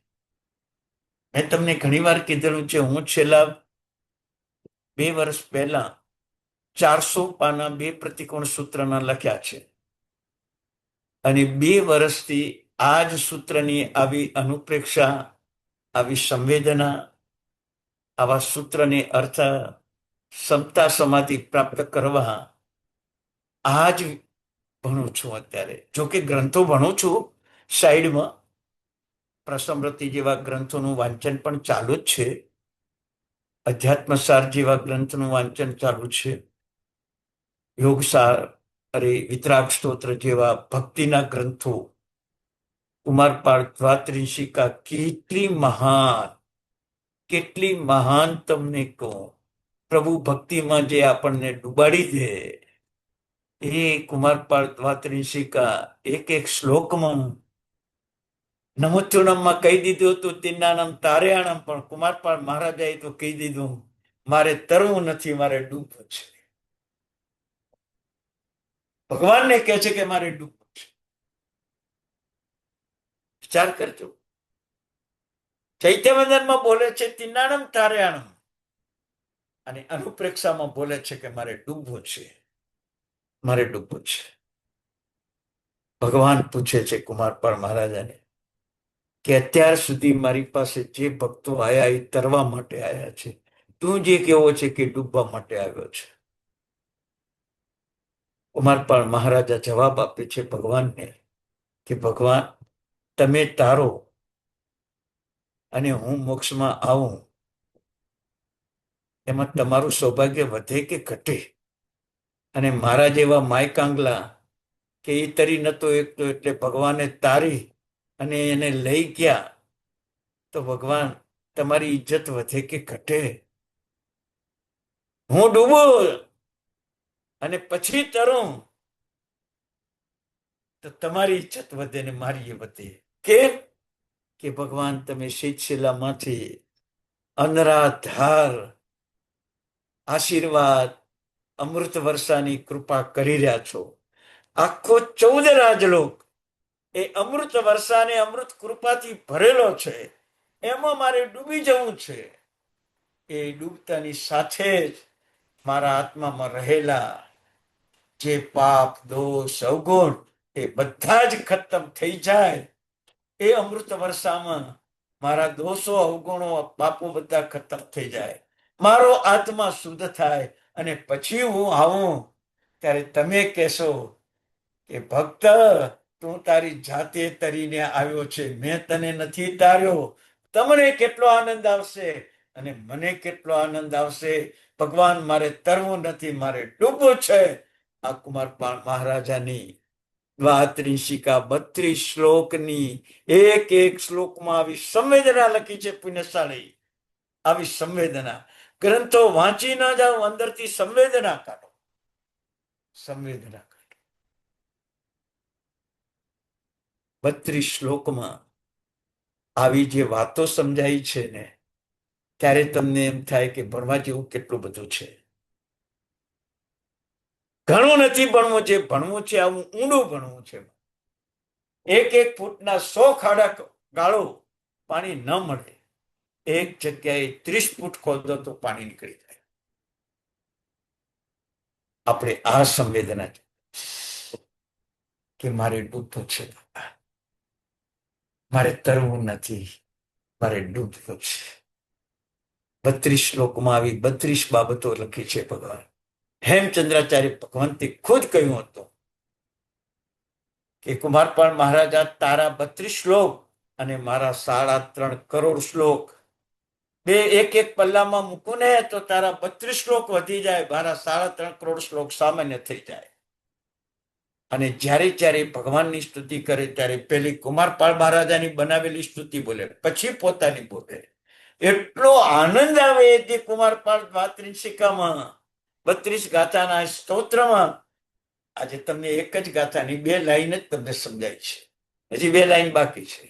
મેં તમને ઘણી વાર કીધેલું છે, હું છેલ્લા 2 વર્ષ પહેલા 400 પાના 2 પ્રતિકોણ સૂત્રના લખ્યા છે. અને 2 વર્ષથી આ જ સૂત્રની આવી અનુપ્રેક્ષા, આવી સંવેદના, આવા સૂત્રને અર્થ, ક્ષમતા સમાધિ પ્રાપ્ત કરવા આ જ ભણું છું અત્યારે. જોકે ગ્રંથો ભણું છું સાઈડમાં, પ્રસમૃતિ જેવા ગ્રંથોનું વાંચન પણ ચાલુ જ છે, અધ્યાત્મસાર જેવા ગ્રંથનું વાંચન ચાલુ છે, યોગસાર, વિતરાગ સ્તોત્ર જેવા ભક્તિના ગ્રંથો, કુમારપાળ દ્વાત્રિશિકા કેટલી મહાન તમને કહું. પ્રભુ ભક્તિમાં જે આપણને ડૂબાડી દે, એ કુમારપાળ દ્વાત્રિશિકા એક એક શ્લોકમાં નમોચ્યુણમમાં કહી દીધું હતું તિન્નાનમ તાર્યાણમ, પણ કુમારપાળ મહારાજાએ તો કહી દીધું, મારે તરવું નથી, મારે ડૂબવું છે. ભગવાનને કહે છે કે મારે ડૂબવું છે. વિચાર કરજો. ચૈત્યવંદનમાં બોલે છે તિન્નાનમ તાર્યાણમ, અને અનુપ્રેક્ષામાં બોલે છે કે મારે ડૂબવું છે, મારે ડૂબવું છે. ભગવાન પૂછે છે કુમારપાળ મહારાજાને કે અત્યાર સુધી મારી પાસે જે ભક્તો આયા એ તરવા માટે આવ્યા છે, તું જે કેવો છે કે ડૂબવા માટે આવ્યો છે. કુમારપાળ મહારાજા જવાબ આપે છે ભગવાનને કે ભગવાન, તમે તારો અને હું મોક્ષમાં આવું, એમાં તમારું સૌભાગ્ય વધે કે ઘટે? અને મારા જેવા માયકાંગલા કે એ તરી નતો એકતો, એટલે ભગવાને તારી અને એને લઈ ગયા, તો ભગવાન તમારી ઇજ્જત વધે કે ઘટે? હું ડૂબું અને પછી તરું તો તમારી ઇજ્જત વધે ને મારી વધે. કેમ? કે ભગવાન તમે શીતશિલામાંથી અનરાધાર આશીર્વાદ, અમૃત વર્ષાની કૃપા કરી રહ્યા છો. આખો 14 રાજલોક એ અમૃત વર્ષાને અમૃત કૃપાથી ભરેલો છે. એમાં મારે ડૂબી જવું છે. એ ડૂબતાની સાથે જ મારા આત્મામાં રહેલા જે પાપ, દોષ, અવગુણ એ બધા જ ખતમ થઈ જાય. એ અમૃત વર્ષામાં મારા દોષો, અવગુણો, પાપો બધા ખતમ થઈ જાય, મારો આત્મા શુદ્ધ થાય, અને પછી હું આવું ત્યારે તમે કહેશો કે ભક્ત, તું તારી જાતે તરીને આવ્યો છે, મેં તને નથી તાર્યો. તમને કેટલો આનંદ આવશે અને મને કેટલો આનંદ આવશે. ભગવાન, મારે તરવું નથી, મારે ડૂબવું છે. આ કુમારપાળ મહારાજાની દ્વાત્રિશિકા 32 શ્લોકની એક એક શ્લોકમાં આવી સંવેદના લખી છે પુણ્યશાળી. આવી સંવેદના ગ્રંથો વાંચી ના જાઓ, અંદરથી સંવેદના કાઢો, સંવેદના કાઢો. 32 શ્લોકમાં આવી જે વાતો સમજાઈ છે ને, ત્યારે તમને એમ થાય કે ભણવા જેવું કેટલું બધું છે. ઘણું નથી ભણવું, જે ભણવું છે આવું ઊંડું ભણવું છે. એક એક ફૂટના 100 ખાડા ગાળો, પાણી ન મળે. એક જગ્યાએ 30 ફૂટ ખોદો તો પાણી નીકળી જાય. આપણે આ સંવેદના કે મારે ડૂબવું છે, મારે તરવું નથી, મારે ડૂબવું છે. 32 શ્લોકમાં આવી 32 બાબતો લખી છે ભગવાન. હેમચંદ્રાચાર્ય ભગવંતે ખુદ કહ્યું હતું કે કુમારપાળ મહારાજા, તારા 32 શ્લોક અને મારા 3.5 કરોડ શ્લોક બે એક એક પલ્લામાં મૂકું ને તો તારા 32 શ્લોક વધી જાય, મારા 3.5 કરોડ શ્લોક સામાન્ય થઈ જાય. અને જ્યારે જ્યારે ભગવાનની સ્તુતિ કરે ત્યારે પેલી કુમારપાળ મહારાજાની બનાવેલી સ્તુતિ બોલે, પછી પોતાની બોલે. એટલો આનંદ આવે તે કુમારપાળ દ્વાત્રિંશિકામાં 32 ગાથાના સ્તોત્રમાં. આજે તમને એક જ ગાથાની 2 લાઈન જ તમને સમજાય છે, હજી 2 લાઈન બાકી છે.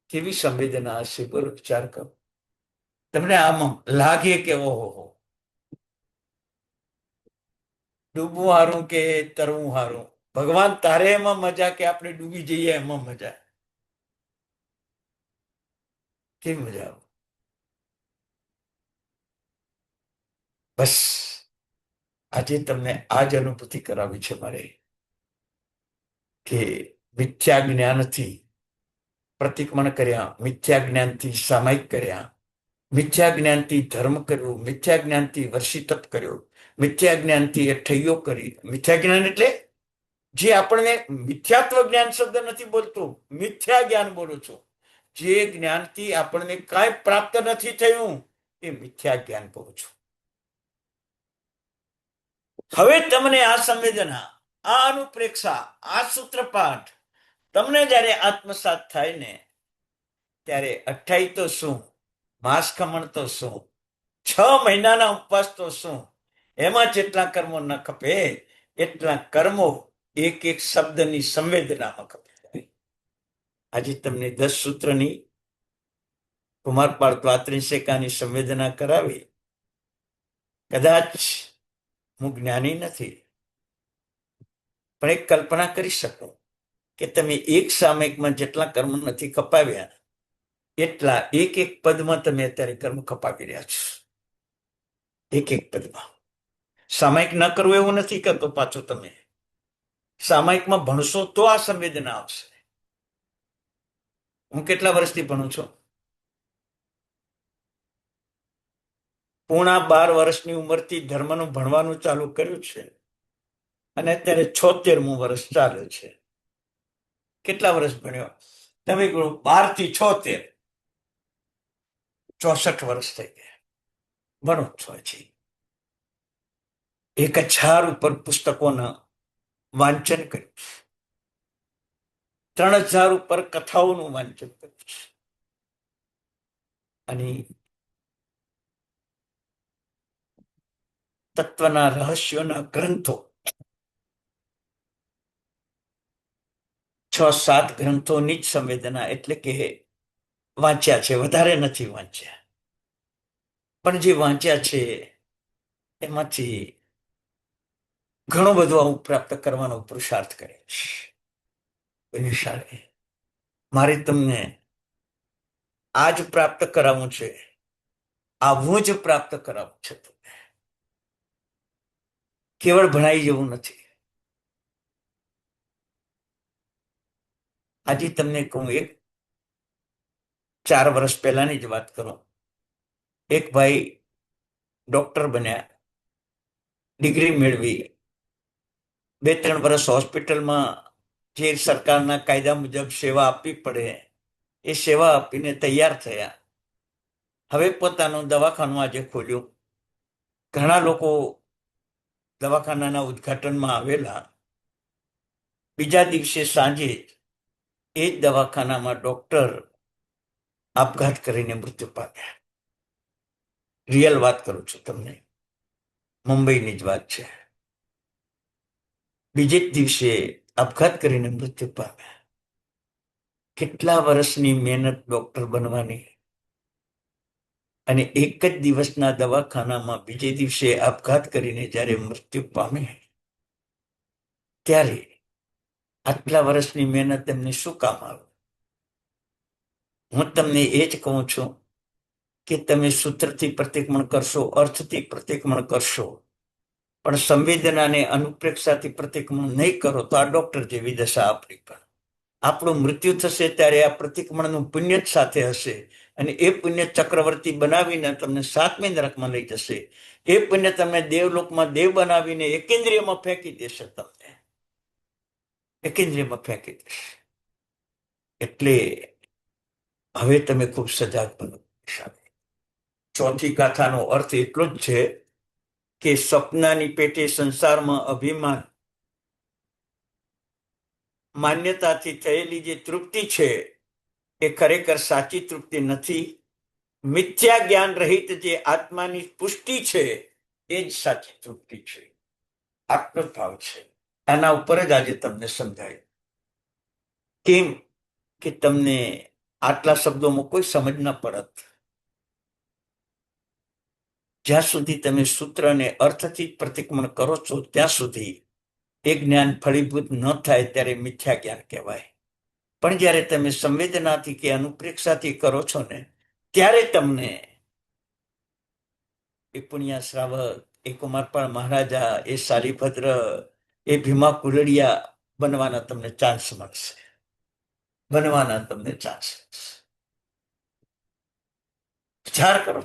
કેવી સંવેદના હશે, બોલો, વિચાર કરો. તમને આમ લાગે કે ઓહો, ડૂબવું હારું કે તરવું હારું? ભગવાન તારે એમાં મજા કે આપણે ડૂબી જઈએ એમાં મજા? કેવી મજા આવે? બસ આજે તમને આ જ અનુભૂતિ કરાવી છે મારે કે મિથ્યા જ્ઞાનથી પ્રતિક્રમણ કર્યા, મિથ્યા જ્ઞાનથી સામાયિક કર્યા, મિથ્યા જ્ઞાનથી ધર્મ કર્યો, મિથ્યા જ્ઞાનથી વર્ષી તપ કર્યો, મિથ્યા જ્ઞાનથી એ ઠૈયો કરી. મિથ્યા જ્ઞાન એટલે જે આપણને, મિથ્યાત્વ જ્ઞાન શબ્દ નથી બોલતો, મિથ્યા જ્ઞાન બોલું છું. જે જ્ઞાનથી આપણને કાંઈ પ્રાપ્ત નથી થયું એ મિથ્યા જ્ઞાન બોલું છું. હવે તમને આ સંવેદના, આ અનુપ્રેક્ષા, આ સૂત્રપાઠ તમને જ્યારે આત્મસાત થાય ને ત્યારે 28 તો શું, માસ ખમણ તો શું, 6 મહિનાના ઉપવાસ તો શું, એમાં જેટલા કર્મો ન ખપે એટલા કર્મો એક એક શબ્દની સંવેદનામાં ખપે. આજે તમને 10 સૂત્રની કુમારપાળ દ્વાત્રિંશિકાની સંવેદના કરાવી. કદાચ હું જ્ઞાની નથી, પણ એક કલ્પના કરી શકું કે તમે એક સામયિકમાં જેટલા કર્મ નથી ખપાવ્યા એટલા એક એક પદમાં તમે અત્યારે કર્મ ખપાવી રહ્યા છો. એક એક પદમાં. સામયિક ન કરવું એવું નથી કરતો પાછો. તમે સામયિકમાં ભણશો તો આ સંવેદના આવશે. હું કેટલા વર્ષથી ભણું છું? પૂણા 12 વર્ષની ઉંમરથી ધર્મનું ભણવાનું ચાલુ કર્યું છે અને અત્યારે 76મું વર્ષ ચાલે છે. કેટલા વર્ષ ભણ્યો તમે? 12 થી 76, 64 વર્ષ થઈ ગયા. ભણો છો. હજી 1000 ઉપર પુસ્તકોના વાંચન કર્યું, 3000 ઉપર કથાઓનું વાંચન કર્યું છે. અને તત્વના રહસ્યોના ગ્રંથો 6-7 ગ્રંથોની જ સંવેદના એટલે કે વાંચ્યા છે, વધારે નથી વાંચ્યા. પણ જે વાંચ્યા છે એમાંથી ઘણો બધો આવું પ્રાપ્ત કરવાનો પુરુષાર્થ કરે છે. મારે તમને આ જ પ્રાપ્ત કરાવવું છે, આવું જ પ્રાપ્ત કરાવવું છે. કેવળ ભણાઈ જવું નથી. આજે તમને કહું, 4 વર્ષ પહેલાની જ વાત કરું. એક ભાઈ ડોક્ટર બન્યા, ડિગ્રી મેળવી, 2-3 વર્ષ હોસ્પિટલમાં જે સરકારના કાયદા મુજબ સેવા આપવી પડે એ સેવા આપીને તૈયાર થયા. હવે પોતાનું દવાખાનું આજે ખોલ્યું. ઘણા લોકો દવાખાનાના ઉદ્ઘાટનમાં આવેલા. બીજા દિવસે સાંજે એ જ દવાખાનામાં ડોક્ટર આપઘાત કરીને મૃત્યુ પામ્યા. રિયલ વાત કરું છું તમને, મુંબઈની જ વાત છે. બીજે જ દિવસે આપઘાત કરીને મૃત્યુ પામ્યા. કેટલા વર્ષની મહેનત ડોક્ટર બનવાની, અને એક જ દિવસના દવાખાનામાં બીજે દિવસે આપઘાત કરીને જ્યારે મૃત્યુ પામે ત્યારે આટલા વર્ષની મહેનત એમને શું કામ આવે? હું તમને એ જ કહું છું કે તમે સૂત્રથી પ્રતિક્રમણ કરશો, અર્થથી પ્રતિક્રમણ કરશો, પણ સંવેદનાને અનુપ્રેક્ષાથી પ્રતિક્રમણ નહીં કરો તો આ ડોક્ટર જેવી દશા આપણી. પણ આપણું મૃત્યુ થશે ત્યારે આ પ્રતિક્રમણનું પુણ્ય જ સાથે હશે, અને એ પુણ્ય ચક્રવર્તી બનાવીને તમને 7મી નરકમાં લઈ જશે. એ પુણ્ય તમને દેવલોકમાં દેવ બનાવીને એકેન્દ્રિયમાં ફેંકી દેશે. તમને એકેન્દ્રિયમાં ફેંકી દેશે. એટલે હવે તમે ખૂબ સજાગ બનો. ચોથી ગાથાનો અર્થ એટલો જ છે કે સપનાની પેટે સંસારમાં અભિમાન માન્યતાથી થયેલી જે તૃપ્તિ છે એ ખરેખર સાચી તૃપ્તિ નથી. મિથ્યા જ્ઞાન રહિત જે આત્માની પુષ્ટિ છે એ જ સાચી તૃપ્તિ છે. આટલો જ ભાવ છે. આના ઉપર જ આજે તમને સમજાય. કેમ કે તમને આટલા શબ્દોમાં કોઈ સમજ ન પડત. જ્યાં સુધી તમે સૂત્ર અને અર્થથી પ્રતિક્રમણ કરો છો ત્યાં સુધી એ જ્ઞાન ફળીભૂત ન થાય ત્યારે મિથ્યા જ્ઞાન કહેવાય. પણ જ્યારે તમે સંવેદનાથી કે અનુપ્રેક્ષાથી કરો છો ને ત્યારે તમને એ પુણ્યા શ્રાવક, એ કુમારપાળ મહારાજા, એ સારીભદ્ર, એ ભીમા કુલડિયા બનવાના તમને ચાન્સ મળશે. બનવાના તમને ચાન્સ મળશે. વિચાર કરો.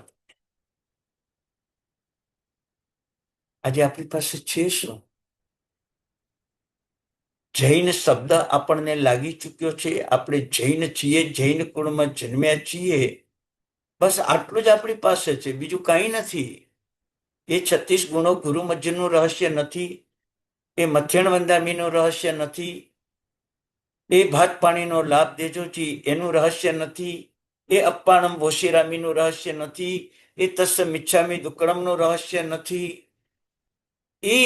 આજે આપણી પાસે છે શું? જૈન શબ્દ આપણને લાગી ચૂક્યો છે. આપણે જૈન છીએ, જૈન કુળમાં જન્મ્યા છીએ. બસ આટલું જ આપણી પાસે છે, બીજું કંઈ નથી. એ 36 ગુણો ગુરુ મજ્જનનું રહસ્ય નથી. એ મથેણ વંદામીનું રહસ્ય નથી. એ ભાત પાણીનો લાભ દેજોજી એનું રહસ્ય નથી. એ અપ્પાણમ વોશિરામીનું રહસ્ય નથી. એ તસ્સ મિચ્છામી દુક્કડમનું રહસ્ય નથી. એ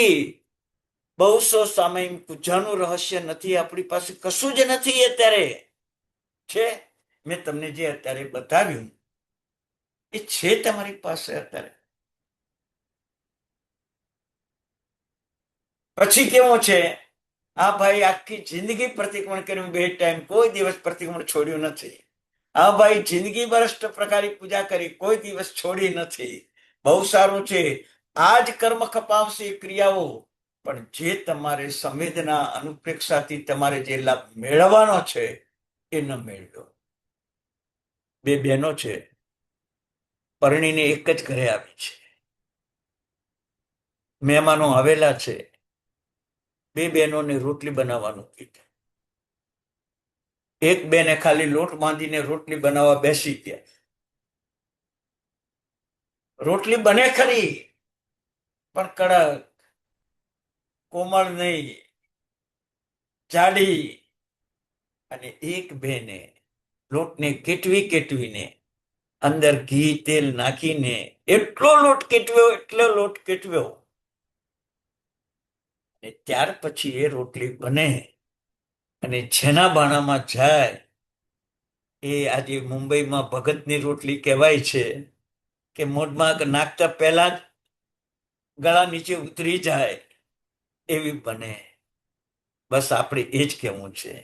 બહુસો સામયિક પૂજાનું રહસ્ય નથી. આપણી પાસે કશું જ નથી. અત્યારે છે મેં તમને જે અત્યારે બતાવ્યું એ છે તમારી પાસે અત્યારે. પછી કેવું છે? આ ભાઈ આખી જિંદગી પ્રતિક્રમણ કર્યું, 2 ટાઈમ કોઈ દિવસ પ્રતિક્રમણ છોડ્યું નથી. આ ભાઈ જિંદગી વર્ષ પ્રકારની પૂજા કરી, કોઈ દિવસ છોડી નથી. બહુ સારું છે. આ જ કર્મ ખપાવશે ક્રિયાઓ, પણ જે તમારે સંવેદના અનુપ્રેક્ષાથી તમારે જે લાભ મેળવવાનો છે એ ન મેળવ્યો. 2 બહેનો છે, પરણીને એક જ ઘરે આવી છે. મહેમાનો આવેલા છે. 2 બહેનોને રોટલી બનાવવાનું કીધું. એક બેને ખાલી લોટ બાંધીને રોટલી બનાવવા બેસી ગયા. રોટલી બને ખરી પણ કડક, કોમળ નહીં, જાડી. અને એક બેને લોટને કેટવીને અંદર ઘી તેલ નાખીને એટલો લોટ કેટવ્યો અને ત્યાર પછી એ રોટલી બને અને જેના બાણામાં જાય એ આજે મુંબઈમાં ભગતની રોટલી કહેવાય છે કે મોઢમાં નાખતા પહેલા જ ગળા નીચે ઉતરી જાય એવી બને. બસ આપણે એ જ કહેવું છે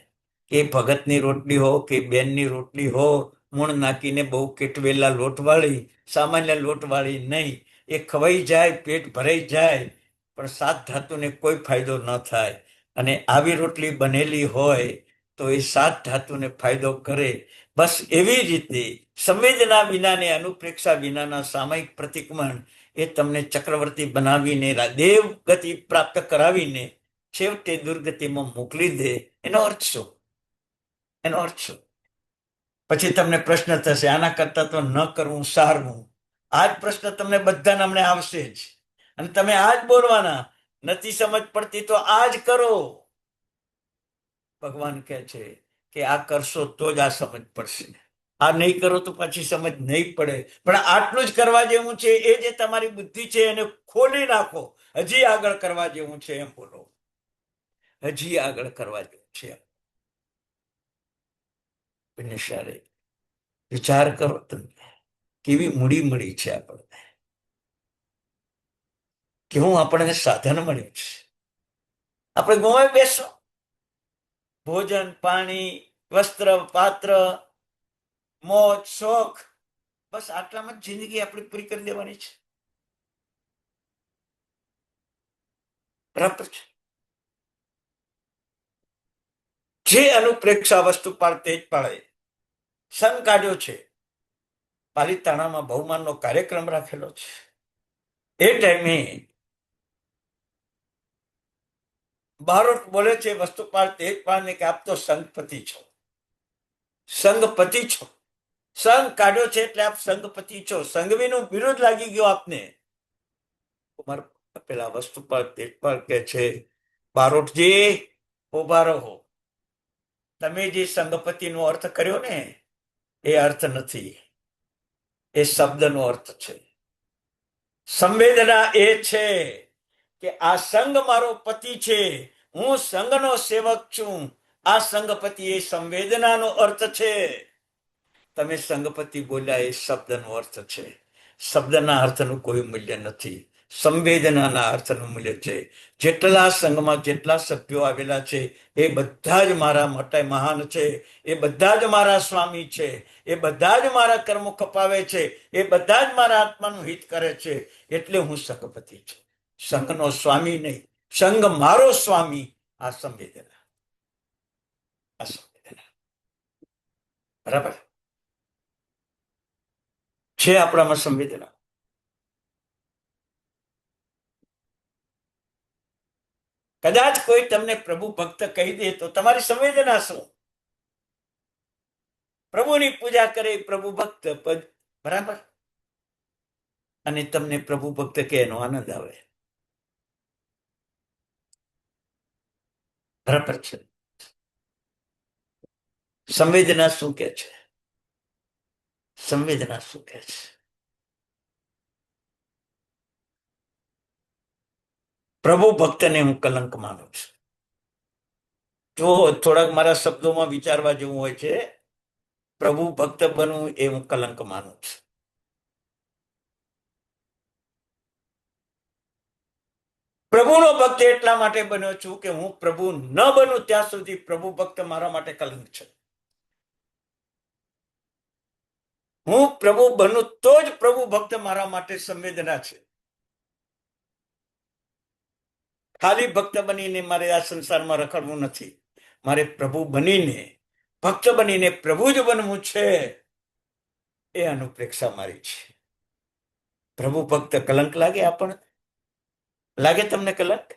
કે ભગતની રોટલી હો કે બેનની રોટલી હો, મૂણ નાખીને બહુ કેટવેલા લોટવાળી, સામાન્ય લોટવાળી નહીં. એ ખવાઈ જાય, પેટ ભરાઈ જાય, પણ 7 ધાતુને કોઈ ફાયદો ન થાય. અને આવી રોટલી બનેલી હોય તો એ 7 ધાતુને ફાયદો કરે. બસ એવી રીતે સંવેદના વિનાને અનુપ્રેક્ષા વિનાના સામયિક પ્રતિક્રમણ એ તમને ચક્રવર્તી બનાવીને દેવ ગતિ પ્રાપ્ત કરાવીને છેવટે દુર્ગતિમાં મોકલી દે. એનો અર્થ શું? એનો અર્થ શું? પછી તમને પ્રશ્ન થશે આના કરતા તો ન કરવું સારું. આ જ પ્રશ્ન તમને બધાને હમણે આવશે જ અને તમે આ જ બોલવાના. નથી સમજ પડતી તો આ જ કરો. ભગવાન કહે છે કે આ કરશો તો જ આ સમજ પડશે. આ નહીં કરો તો પછી સમજ નહીં પડે. પણ આટલું જ કરવા જેવું છે. એ જે તમારી બુદ્ધિ છે એને ખોલી નાખો. હજી આગળ કરવા જેવું છે એમ બોલો. હજી આગળ કરવા જેવું છે. પુણ્યશાળી વિચાર કરો તમે કેવી મૂડી મળી છે આપણને, કેવું આપણને સાધન મળ્યું છે. આપણે ગુમાવી બેસો. ભોજન, પાણી, વસ્ત્ર, પાત્ર, મોજ, શોખ, બસ આટલામાં જ જિંદગી આપણી પૂરી કરી દેવાની છે. બરાબર છે. જે અનુપ્રેક્ષા વસ્તુ પાડતે જ પાડે. સંઘ કાઢ્યો છે. પાલિતાણામાં બહુમાનનો કાર્યક્રમ રાખેલો છે. એ ટાઈમે બારોટ બોલે છે વસ્તુપાલ તેજપાલ ને કે આપ તો સંઘપતિ છો, સંઘપતિ છો. સંઘ કાઢ્યો છે એટલે આપ સંઘપતિ છો. સંઘવીનો વિરોધ લાગી ગયો આપને. કુમાર પેલા વસ્તુપાલ તેજપાલ કે છે, બારોટજી ઉભા રહો. તમે જે સંઘપતિનો અર્થ કર્યો ને એ અર્થ નથી, એ શબ્દનો અર્થ છે. સંવેદના એ છે કે આ સંઘ મારો પતિ છે, હું સંઘનો સેવક છું. આ સંઘપતિ એ સંવેદનાનો અર્થ છે. તમે સંઘપતિ બોલ્યા એ શબ્દનો અર્થ છે. શબ્દના અર્થનું કોઈ મૂલ્ય નથી, સંવેદનાના અર્થનું મૂલ્ય છે. જેટલા સંઘમાં જેટલા સભ્યો આવેલા છે એ બધા જ મારા માટે મહાન છે. એ બધા જ મારા સ્વામી છે. એ બધા જ મારા કર્મો કપાવે છે. એ બધા જ મારા આત્માનું હિત કરે છે. એટલે હું સંઘપતિ છું, સંઘનો સ્વામી નહીં. સંઘ મારો સ્વામી. આ સંવેદના, આ સંવેદના. બરાબર છે આપણામાં સંવેદના. કદાચ કોઈ તમને પ્રભુ ભક્ત કહી દે તો તમારી સંવેદના શું? પ્રભુની પૂજા કરે પ્રભુ ભક્ત પદ, બરાબર, અને તમને પ્રભુ ભક્ત કે એનો આનંદ આવે, બરાબર છે. સંવેદના શું કે છે? સંવેદના શું કે છે? પ્રભુ ભક્તને હું કલંક માનું છું. જો થોડાક મારા શબ્દોમાં વિચારવા જેવું હોય છે, પ્રભુ ભક્ત બનવું એ હું કલંક માનું છું. પ્રભુનો ભક્ત એટલા માટે બન્યો છું કે હું પ્રભુ ન બનું ત્યાં સુધી પ્રભુ ભક્ત મારા માટે કલંક છે. હું પ્રભુ બનું તો જ પ્રભુ ભક્ત મારા માટે સંવેદના છે. ખાલી ભક્ત બનીને મારે આ સંસારમાં રખડવું નથી. મારે પ્રભુ બનીને, ભક્ત બનીને પ્રભુ જ બનવું છે. એ અનુપ્રેક્ષા મારી છે. પ્રભુ ભક્ત કલંક લાગે આપણને? લાગે તમને કલંક?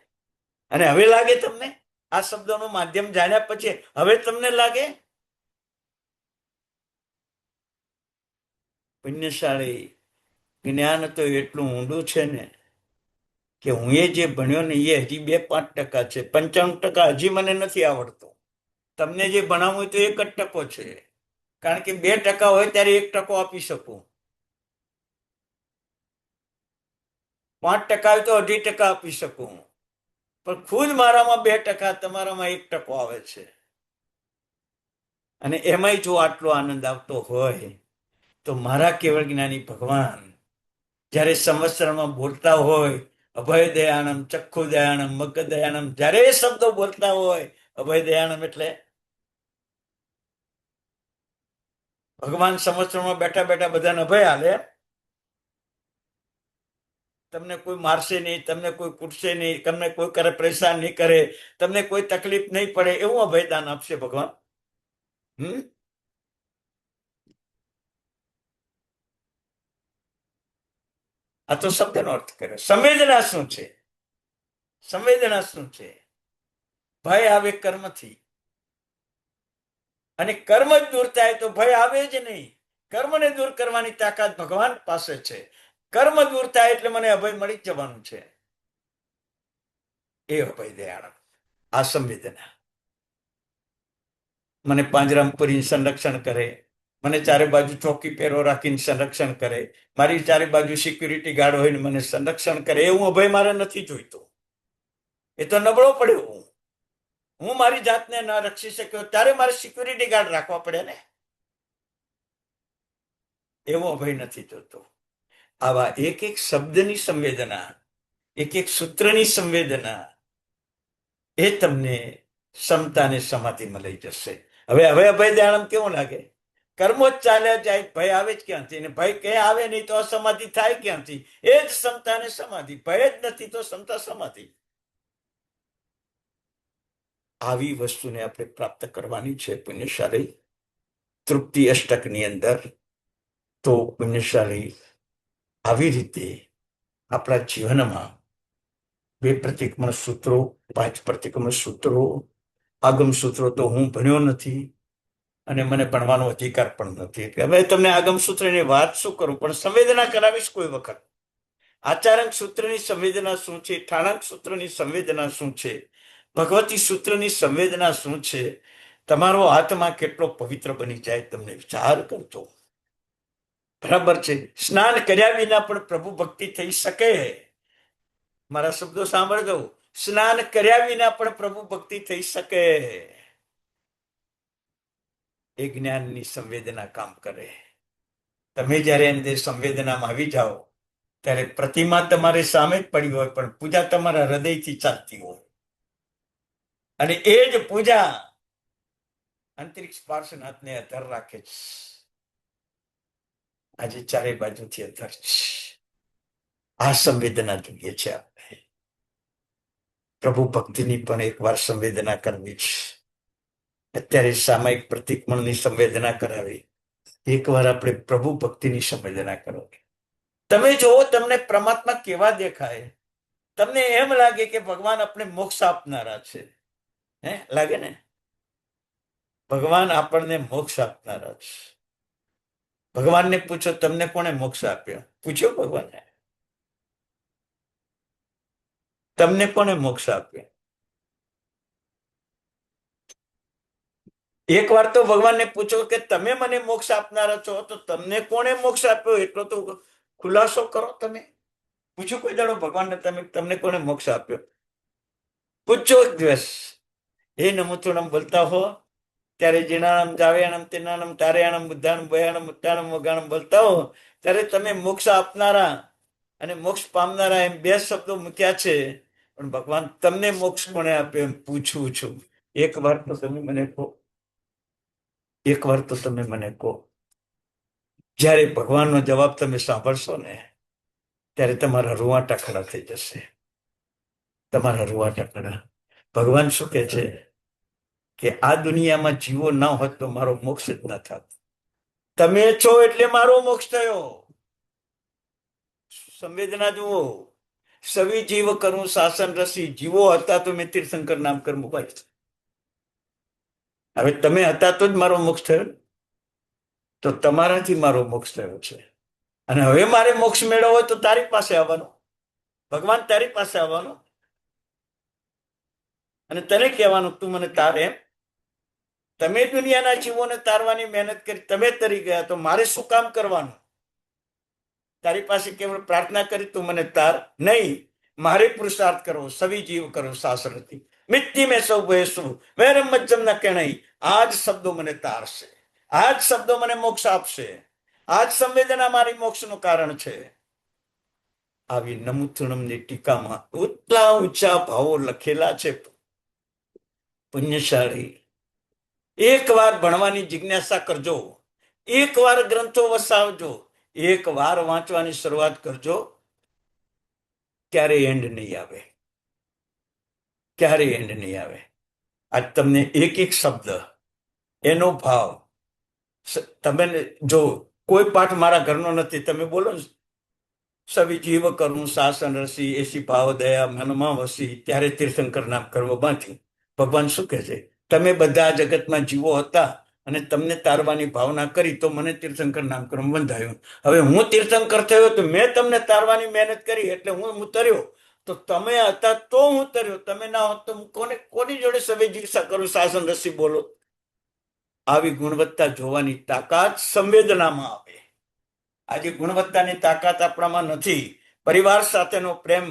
અને હવે લાગે તમને? આ શબ્દોનું માધ્યમ જાણ્યા પછી હવે તમને લાગે? પુણ્યશાળી જ્ઞાન તો એટલું ઊંડું છે ને કે હું એ જે ભણ્યો ને એ હજી 2-5% છે. 95% હજી મને નથી આવડતું. તમને જે ભણાવવું તો 1% છે. કારણ કે 2% હોય ત્યારે 1% આપી શકું. 5% હોય તો 2.5% આપી શકું. પણ ખુદ મારામાં 2%, તમારામાં 1% આવે છે. અને એમાંય જો આટલો આનંદ આવતો હોય તો મારા કેવળ જ્ઞાની ભગવાન જ્યારે સંવત્સરમાં બોલતા હોય, અભય દયાણમ, ચક્ષુ દયાણમ, મગ દયાણમ, જ્યારે એ શબ્દો બોલતા હોય, અભય દયાણમ એટલે ભગવાન સંવત્સરમાં બેઠા બેઠા બધાને અભય હાલે. તમને કોઈ મારશે નહીં, તમને કોઈ કૂટશે નહીં, તમને કોઈ કરે પરેશાન નહીં કરે, તમને કોઈ તકલીફ નહીં પડે, એવું અભયદાન આપશે ભગવાન. આ તો શબ્દનો અર્થ કર્યો. સંવેદના શું છે? સંવેદના શું છે? ભય આવે કર્મથી, અને કર્મ જ દૂર થાય તો ભય આવે જ નહીં. કર્મને દૂર કરવાની તાકાત ભગવાન પાસે છે. કર્મ દૂર થાય એટલે મને અભય મળી જ જવાનું છે. એ અભય દયાળુ, આ સંવેદના. મને પાંજરામાં પૂરી સંરક્ષણ કરે, મને ચારે બાજુ ચોકી પહેરો રાખીને સંરક્ષણ કરે, મારી ચારે બાજુ સિક્યુરિટી ગાર્ડ હોય ને મને સંરક્ષણ કરે, એવું અભય મારે નથી જોઈતું. એ તો નબળો પડ્યો. હું મારી જાતને ન રક્ષી શક્યો ત્યારે મારે સિક્યુરિટી ગાર્ડ રાખવા પડે ને. એવો અભય નથી જોતો. આવા એક એક શબ્દની સંવેદના, એક એક સૂત્રની સંવેદના, એ તમને ક્ષમતાને સમાધિમાં લઈ જશે. હવે અભય દયાળમ કેવું લાગે? કર્મો જ ચાલ્યા જાય, ભય આવે જ ક્યાંથી? ને ભય ક્યાં આવે નહીં તો અસમાધિ થાય ક્યાંથી? એ જ ક્ષમતા ને સમાધિ. ભય જ નથી તો ક્ષમતા સમાધિ. આવી વસ્તુને આપણે પ્રાપ્ત કરવાની છે પુણ્યશાળી તૃપ્તિ અષ્ટકની અંદર. તો પુણ્યશાળી આવી રીતે આપણા જીવનમાં 2 પ્રતિક્રમણ સૂત્રો, 5 પ્રતિક્રમણ સૂત્રો, આગમ સૂત્રો તો હું ભણ્યો નથી, અને મને ભણવાનો અધિકાર પણ નથી. એટલે હવે તમને આગમ સૂત્રની વાત શું કરું, પણ સંવેદના કરાવીશ કોઈ વખત. આચારંક સૂત્રની સંવેદના શું છે, ઠાણાંક સૂત્રની સંવેદના શું છે, ભગવતી સૂત્રની સંવેદના શું છે, તમારો આત્મા કેટલો પવિત્ર બની જાય તમને વિચાર કરજો. બરાબર છે. સ્નાન કર્યા વિના પણ પ્રભુ ભક્તિ થઈ શકે. મારા શબ્દો સાંભળજો. સ્નાન કર્યા વિના પણ પ્રભુ ભક્તિ થઈ શકે. એ જ્ઞાનની સંવેદના કામ કરે. તમે જયારે અંદર સંવેદનામાં આવી જાઓ ત્યારે પ્રતિમા તમારી સામે જ પડી હોય, પણ પૂજા તમારા હૃદયથી ચાલતી હોય. અને એ જ પૂજા અંતરિક્ષ પાર્શ્વનાથને અધર રાખે છે. આજે ચારે બાજુથી અધર છે. આ સંવેદના જોઈએ છે આપણે. પ્રભુ ભક્તિની પણ એકવાર સંવેદના કરવી છે. અત્યારે સામાયિક પ્રતિક્રમણની સંવેદના કરાવી, એકવાર આપણે પ્રભુ ભક્તિની સંવેદના કરો. તમે જોવો તમને પરમાત્મા કેવા દેખાય. તમને એમ લાગે કે ભગવાન આપણે મોક્ષ આપનારા છે. લાગે ને? ભગવાન આપણને મોક્ષ આપનારા છે. ભગવાનને પૂછો તમને કોણે મોક્ષ આપ્યો? પૂછ્યો ભગવાનને? તમને કોણે મોક્ષ આપ્યો? એક વાર તો ભગવાનને પૂછો કે તમે મને મોક્ષ આપનારા છો, તો તમને કોણે મોક્ષ આપ્યો એટલો તો ખુલાસો કરો. તમે પૂછો કોઈ દાડો ભગવાનને તમને કોણે મોક્ષ આપ્યો? પૂછો એક દિવસ. એ નમોતુણમ બોલતા હો ત્યારે જીણાણમ જાવયાણમ તિનાણમ તારયાણમ બુદ્ધાણમ ભયાણમ ઉત્તાણમ વગાણમ બોલતા હો ત્યારે તમે મોક્ષ આપનારા અને મોક્ષ પામનારા એમ બે શબ્દો મૂક્યા છે. પણ ભગવાન તમને મોક્ષ કોણે આપ્યો એમ પૂછું છું. એક વાર તો તમે મને કહો. એક વાર તો તમે મને કહો. જ્યારે ભગવાનનો જવાબ તમે સાંભળશો ને ત્યારે તમારા રૂવાટા ખડા થઈ જશે. તમારા રૂવાટા ખડા. ભગવાન શું કે છે કે આ દુનિયામાં જીવો ના હોત તો મારો મોક્ષ જ ના થાત. તમે છો એટલે મારો મોક્ષ થયો. સંવેદના જુઓ. સવી જીવ કરું શાસન રસી. જીવો હતા તો મેં તીર્થંકર નામ કર મુકાય. હવે તમે હતા તો જ મારો મોક્ષ થયો. તો તમારાથી મારો મોક્ષ થયો છે. અને હવે મારે મોક્ષ મેળવવો હોય તો તારી પાસે આવવાનો. ભગવાન તારી પાસે આવવાનો અને તને કહેવાનું તું મને તાર. એમ તમે દુનિયાના જીવોને તારવાની મહેનત કરી, તમે તરી ગયા, તો મારે શું કામ કરવાનું? તારી પાસે કેવળ પ્રાર્થના કરી તું મને તાર. નહીં, મારે પુરુષાર્થ કરવો. સવી જીવ કરો શાસ્ત્રથી મિત્તિ મેં સૌ ભયસું વેરમ મજ્જમ ન કેણઈ. આ જ શબ્દો મને તારશે. આ જ શબ્દો મને મોક્ષ આપશે. આ જ સંવેદના મારી મોક્ષનું કારણ છે. આવી નમુથુણમની ટીકામાં ઉતલા ઊંચા ભાવો લખેલા છે. પુણ્યશાળી એક વાર ભણવાની જિજ્ઞાસા કરજો. એક વાર ગ્રંથો વસાવજો. એક વાર વાંચવાની શરૂઆત કરજો. ક્યારે એન્ડ નહીં આવે. ક્યારે એન્ડ નહીં આવે. આજ તમને એક એક શબ્દ એનો ભાવ તમે જો કોઈ પાઠ મારા ઘરનો નથી. તમે બોલો ને સવી જીવ કરું શાસન રસી એસી ભાવ દયા મનમાં વસી ત્યારે તીર્થંકર નામ કરવો બાંધી. ભગવાન શું કહે છે? તમે બધા જગતમાં જીવો હતા અને તમને તારવાની ભાવના કરી તો મને તીર્થંકર નામ કર્મ બંધાયું. હવે હું તીર્થંકર થયો તો મેં તમને તારવાની મહેનત કરી એટલે હું તર્યો. તો તમે હતા તો હું તર્યો. તમે ના હોત તો કોની જોડે સવી જીવ કરું શાસન રસી બોલો? આવી ગુણવત્તા જોવાની તાકાત સંવેદનામાં આવે. આજે ગુણવત્તાની તાકાત આપણામાં નથી. પરિવાર સાથેનો પ્રેમ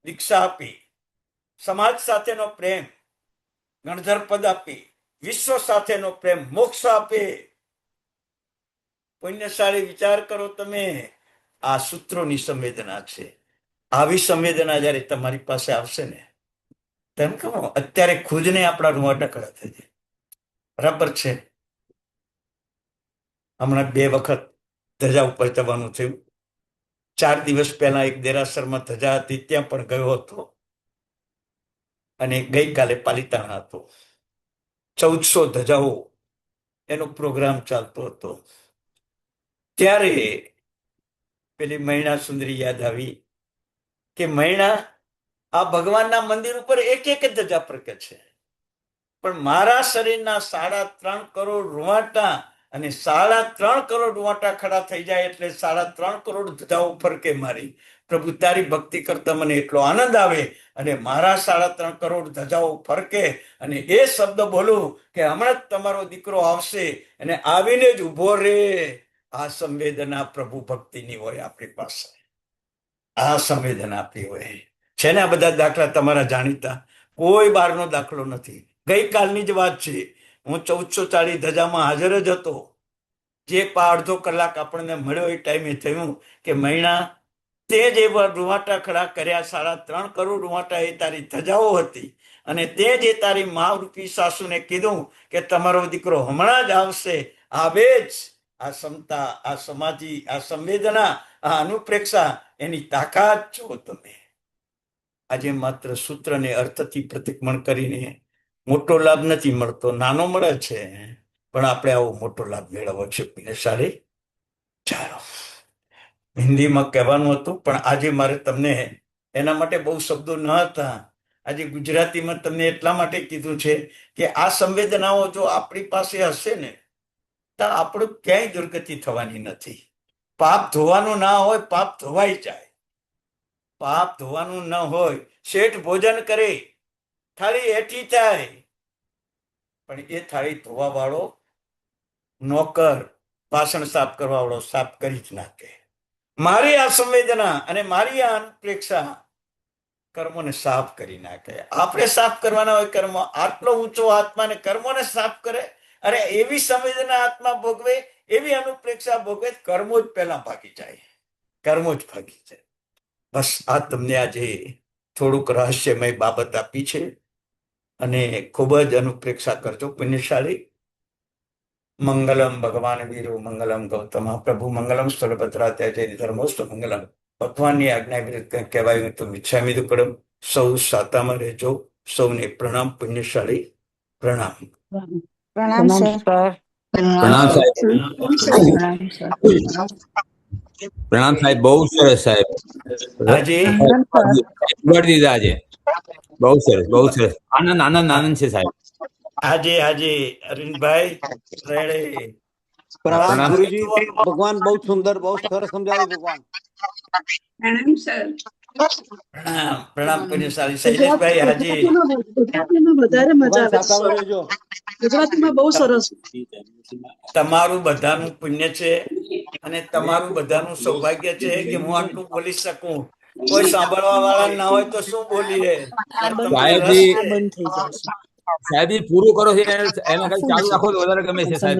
દીક્ષા આપી, સમાજ સાથેનો પ્રેમ ગણધર પદ આપી, વિશ્વ સાથેનો પ્રેમ મોક્ષ આપે. પુણ્યશાળી વિચાર કરો તમે. આ સૂત્રોની સંવેદના છે. આવી સંવેદના જયારે તમારી પાસે આવશે ને તેમ કહો અત્યારે ખુદને આપણા રૂવાટા ખડા થઈ જાય. બરાબર છે. હમણાં 2 વખત ધજા ઉપર જવાનું થયું. 4 દિવસ પહેલા એક દેરાસરમાં ધજા હતી, ત્યાં પણ ગયો હતો. અને ગઈકાલે પાલિતાણા હતો. 1400 ધજાઓ એનો પ્રોગ્રામ ચાલતો હતો. ત્યારે પેલી મૈણા સુંદરી યાદ આવી કે મૈણા આ ભગવાનના મંદિર ઉપર એક એક ધજા પ્રગટ છે. પણ મારા શરીરના 3.5 કરોડ રૂવાટા અને 3.5 કરોડ રૂવાટા ખડા થઈ જાય એટલે 3.5 કરોડ ધજાઓ ફરકે મારી. પ્રભુ તારી ભક્તિ કરતા મને એટલો આનંદ આવે અને મારા 3.5 કરોડ ધજાઓ ફરકે અને એ શબ્દ બોલું કે હમણાં જ તમારો દીકરો આવશે અને આવીને જ ઉભો રે. આ સંવેદના પ્રભુ ભક્તિની હોય આપણી પાસે. આ સંવેદના આપણી હોય છે ને. આ બધા દાખલા તમારા જાણીતા, કોઈ બહારનો દાખલો નથી. ગઈકાલની જ વાત છે. હું 1440 ધજામાં હાજર જ હતો. જે અડધો કલાક આપણને મળ્યો એ ટાઈમે થયું કે મહિના તે જે રૂવાટા ખડા કર્યા 3.5 કરોડ રૂવાટા એ તારી ધજાઓ હતી અને તે જે તારી મા રૂપી સાસુને કીધું કે તમારો દીકરો હમણાં જ આવશે, આવે જ. આ ક્ષમતા, આ સમાધિ, આ સંવેદના, આ અનુપ્રેક્ષા, એની તાકાત જુઓ તમે. આજે માત્ર સૂત્રને અર્થથી પ્રતિક્રમણ કરીને મોટો લાભ નથી મળતો, નાનો મળે છે. પણ આપણે આવો મોટો લાભ મેળવવો છે. પુણ્યશાળી, ચાલો. હિન્દીમાં કહેવાનું હતું પણ આજે મારે તમને એના માટે બહુ શબ્દો ન હતા. આજે ગુજરાતીમાં તમને એટલા માટે કીધું છે કે આ સંવેદનાઓ જો આપણી પાસે હશે ને તો આપણું ક્યાંય દુર્ગતિ થવાની નથી. પાપ ધોવાનું ના હોય, પાપ ધોવાઈ જાય. પાપ ધોવાનું ન હોય, શેઠ ભોજન કરે, થાળી હેઠી થાય, પણ એ થાળી ધોવા વાળો નોકર, વાસણ સાફ કરવા વાળો સાફ કરી જ નાખે. મારી આ સંવેદના અને મારી આ અનુપ્રેક્ષા કર્મોને સાફ કરી નાખે. આપણે સાફ કરવાના હોય કર્મ. આટલો ઊંચો આત્માને કર્મોને સાફ કરે. અરે એવી સંવેદના આત્મા ભોગવે, એવી અનુપ્રેક્ષા ભોગવે, કર્મો જ પહેલા ભાગી જાય. કર્મો જ ભાગી જાય. બસ આ તમને આજે થોડુંક રહસ્યમય બાબત આપી છે અને ખૂબ જ અનુપ્રેક્ષા કરજો પુણ્યશાળી. મંગલમ ભગવાન વીરો મંગલમ ગૌતમ પ્રભુ મંગલમ સ્થળભદ્રાત્યાચાર્ય ધર્મોસ્ત મંગલમ. ભગવાનની આજ્ઞા વિરુદ્ધ કંઈક કહેવાયું તો મિચ્છામિ દુક્કડમ. સૌ સાતામાં રહેજો. સૌને પ્રણામ પુણ્યશાળી. પ્રણામ.
પ્રણામ સર.
પ્રણામ સાહેબ. પ્રણામ સાહેબ, બહુ સરસ સાહેબ.
આજે
દીધા આજે બહુ સરસ, બહુ સરસ. આનંદ આનંદ આનંદ છે સાહેબ.
આજે અરવિંદભાઈ રેડે.
પ્રણામ ગુરુજી. ભગવાન બહુ સુંદર, બહુ સરસ સમજાવ્યું ભગવાન.
પ્રણામ સર.
પ્રણામ પુણ્યશાળી. શૈલેષભાઈ આજે
ગુજરાતીમાં વધારે મજા આવે છે.
રહેજો.
ગુજરાતીમાં બહુ સરસ.
તમારું બધાનું પુણ્ય છે અને તમારું બધાનું સૌભાગ્ય છે કે હું આટલું બોલી શકું. કોઈ સાંભળવા વાળા ના હોય તો શું બોલીએ.
સાહેબ પૂરું કરો છે એના કઈ ચાલુ રાખો તો વધારે ગમે છે સાહેબ.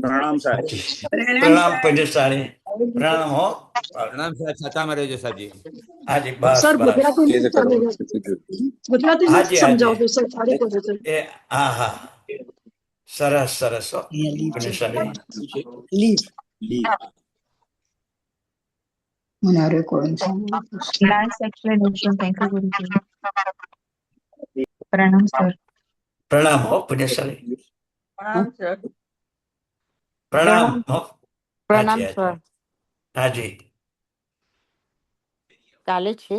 પ્રણામ સાહેબ.
પ્રણામ પુણ્યશાળી. પ્રણામ હો.
પ્રણામ સાહેબ, છતામાં રહેજો સાહેબજી.
હાજી બસ
સર
બસ.
ગુજરાતીમાં સમજાવજો સર. સારી કરે છે.
એ હા હા, સરસ સરસ હો પુણ્યશાળી.
પ્રણામ સર.
પ્રણામ હો પુણ્યશાળી. પ્રણામ હો.
પ્રણામ સર.
હાજી.
કાલે છે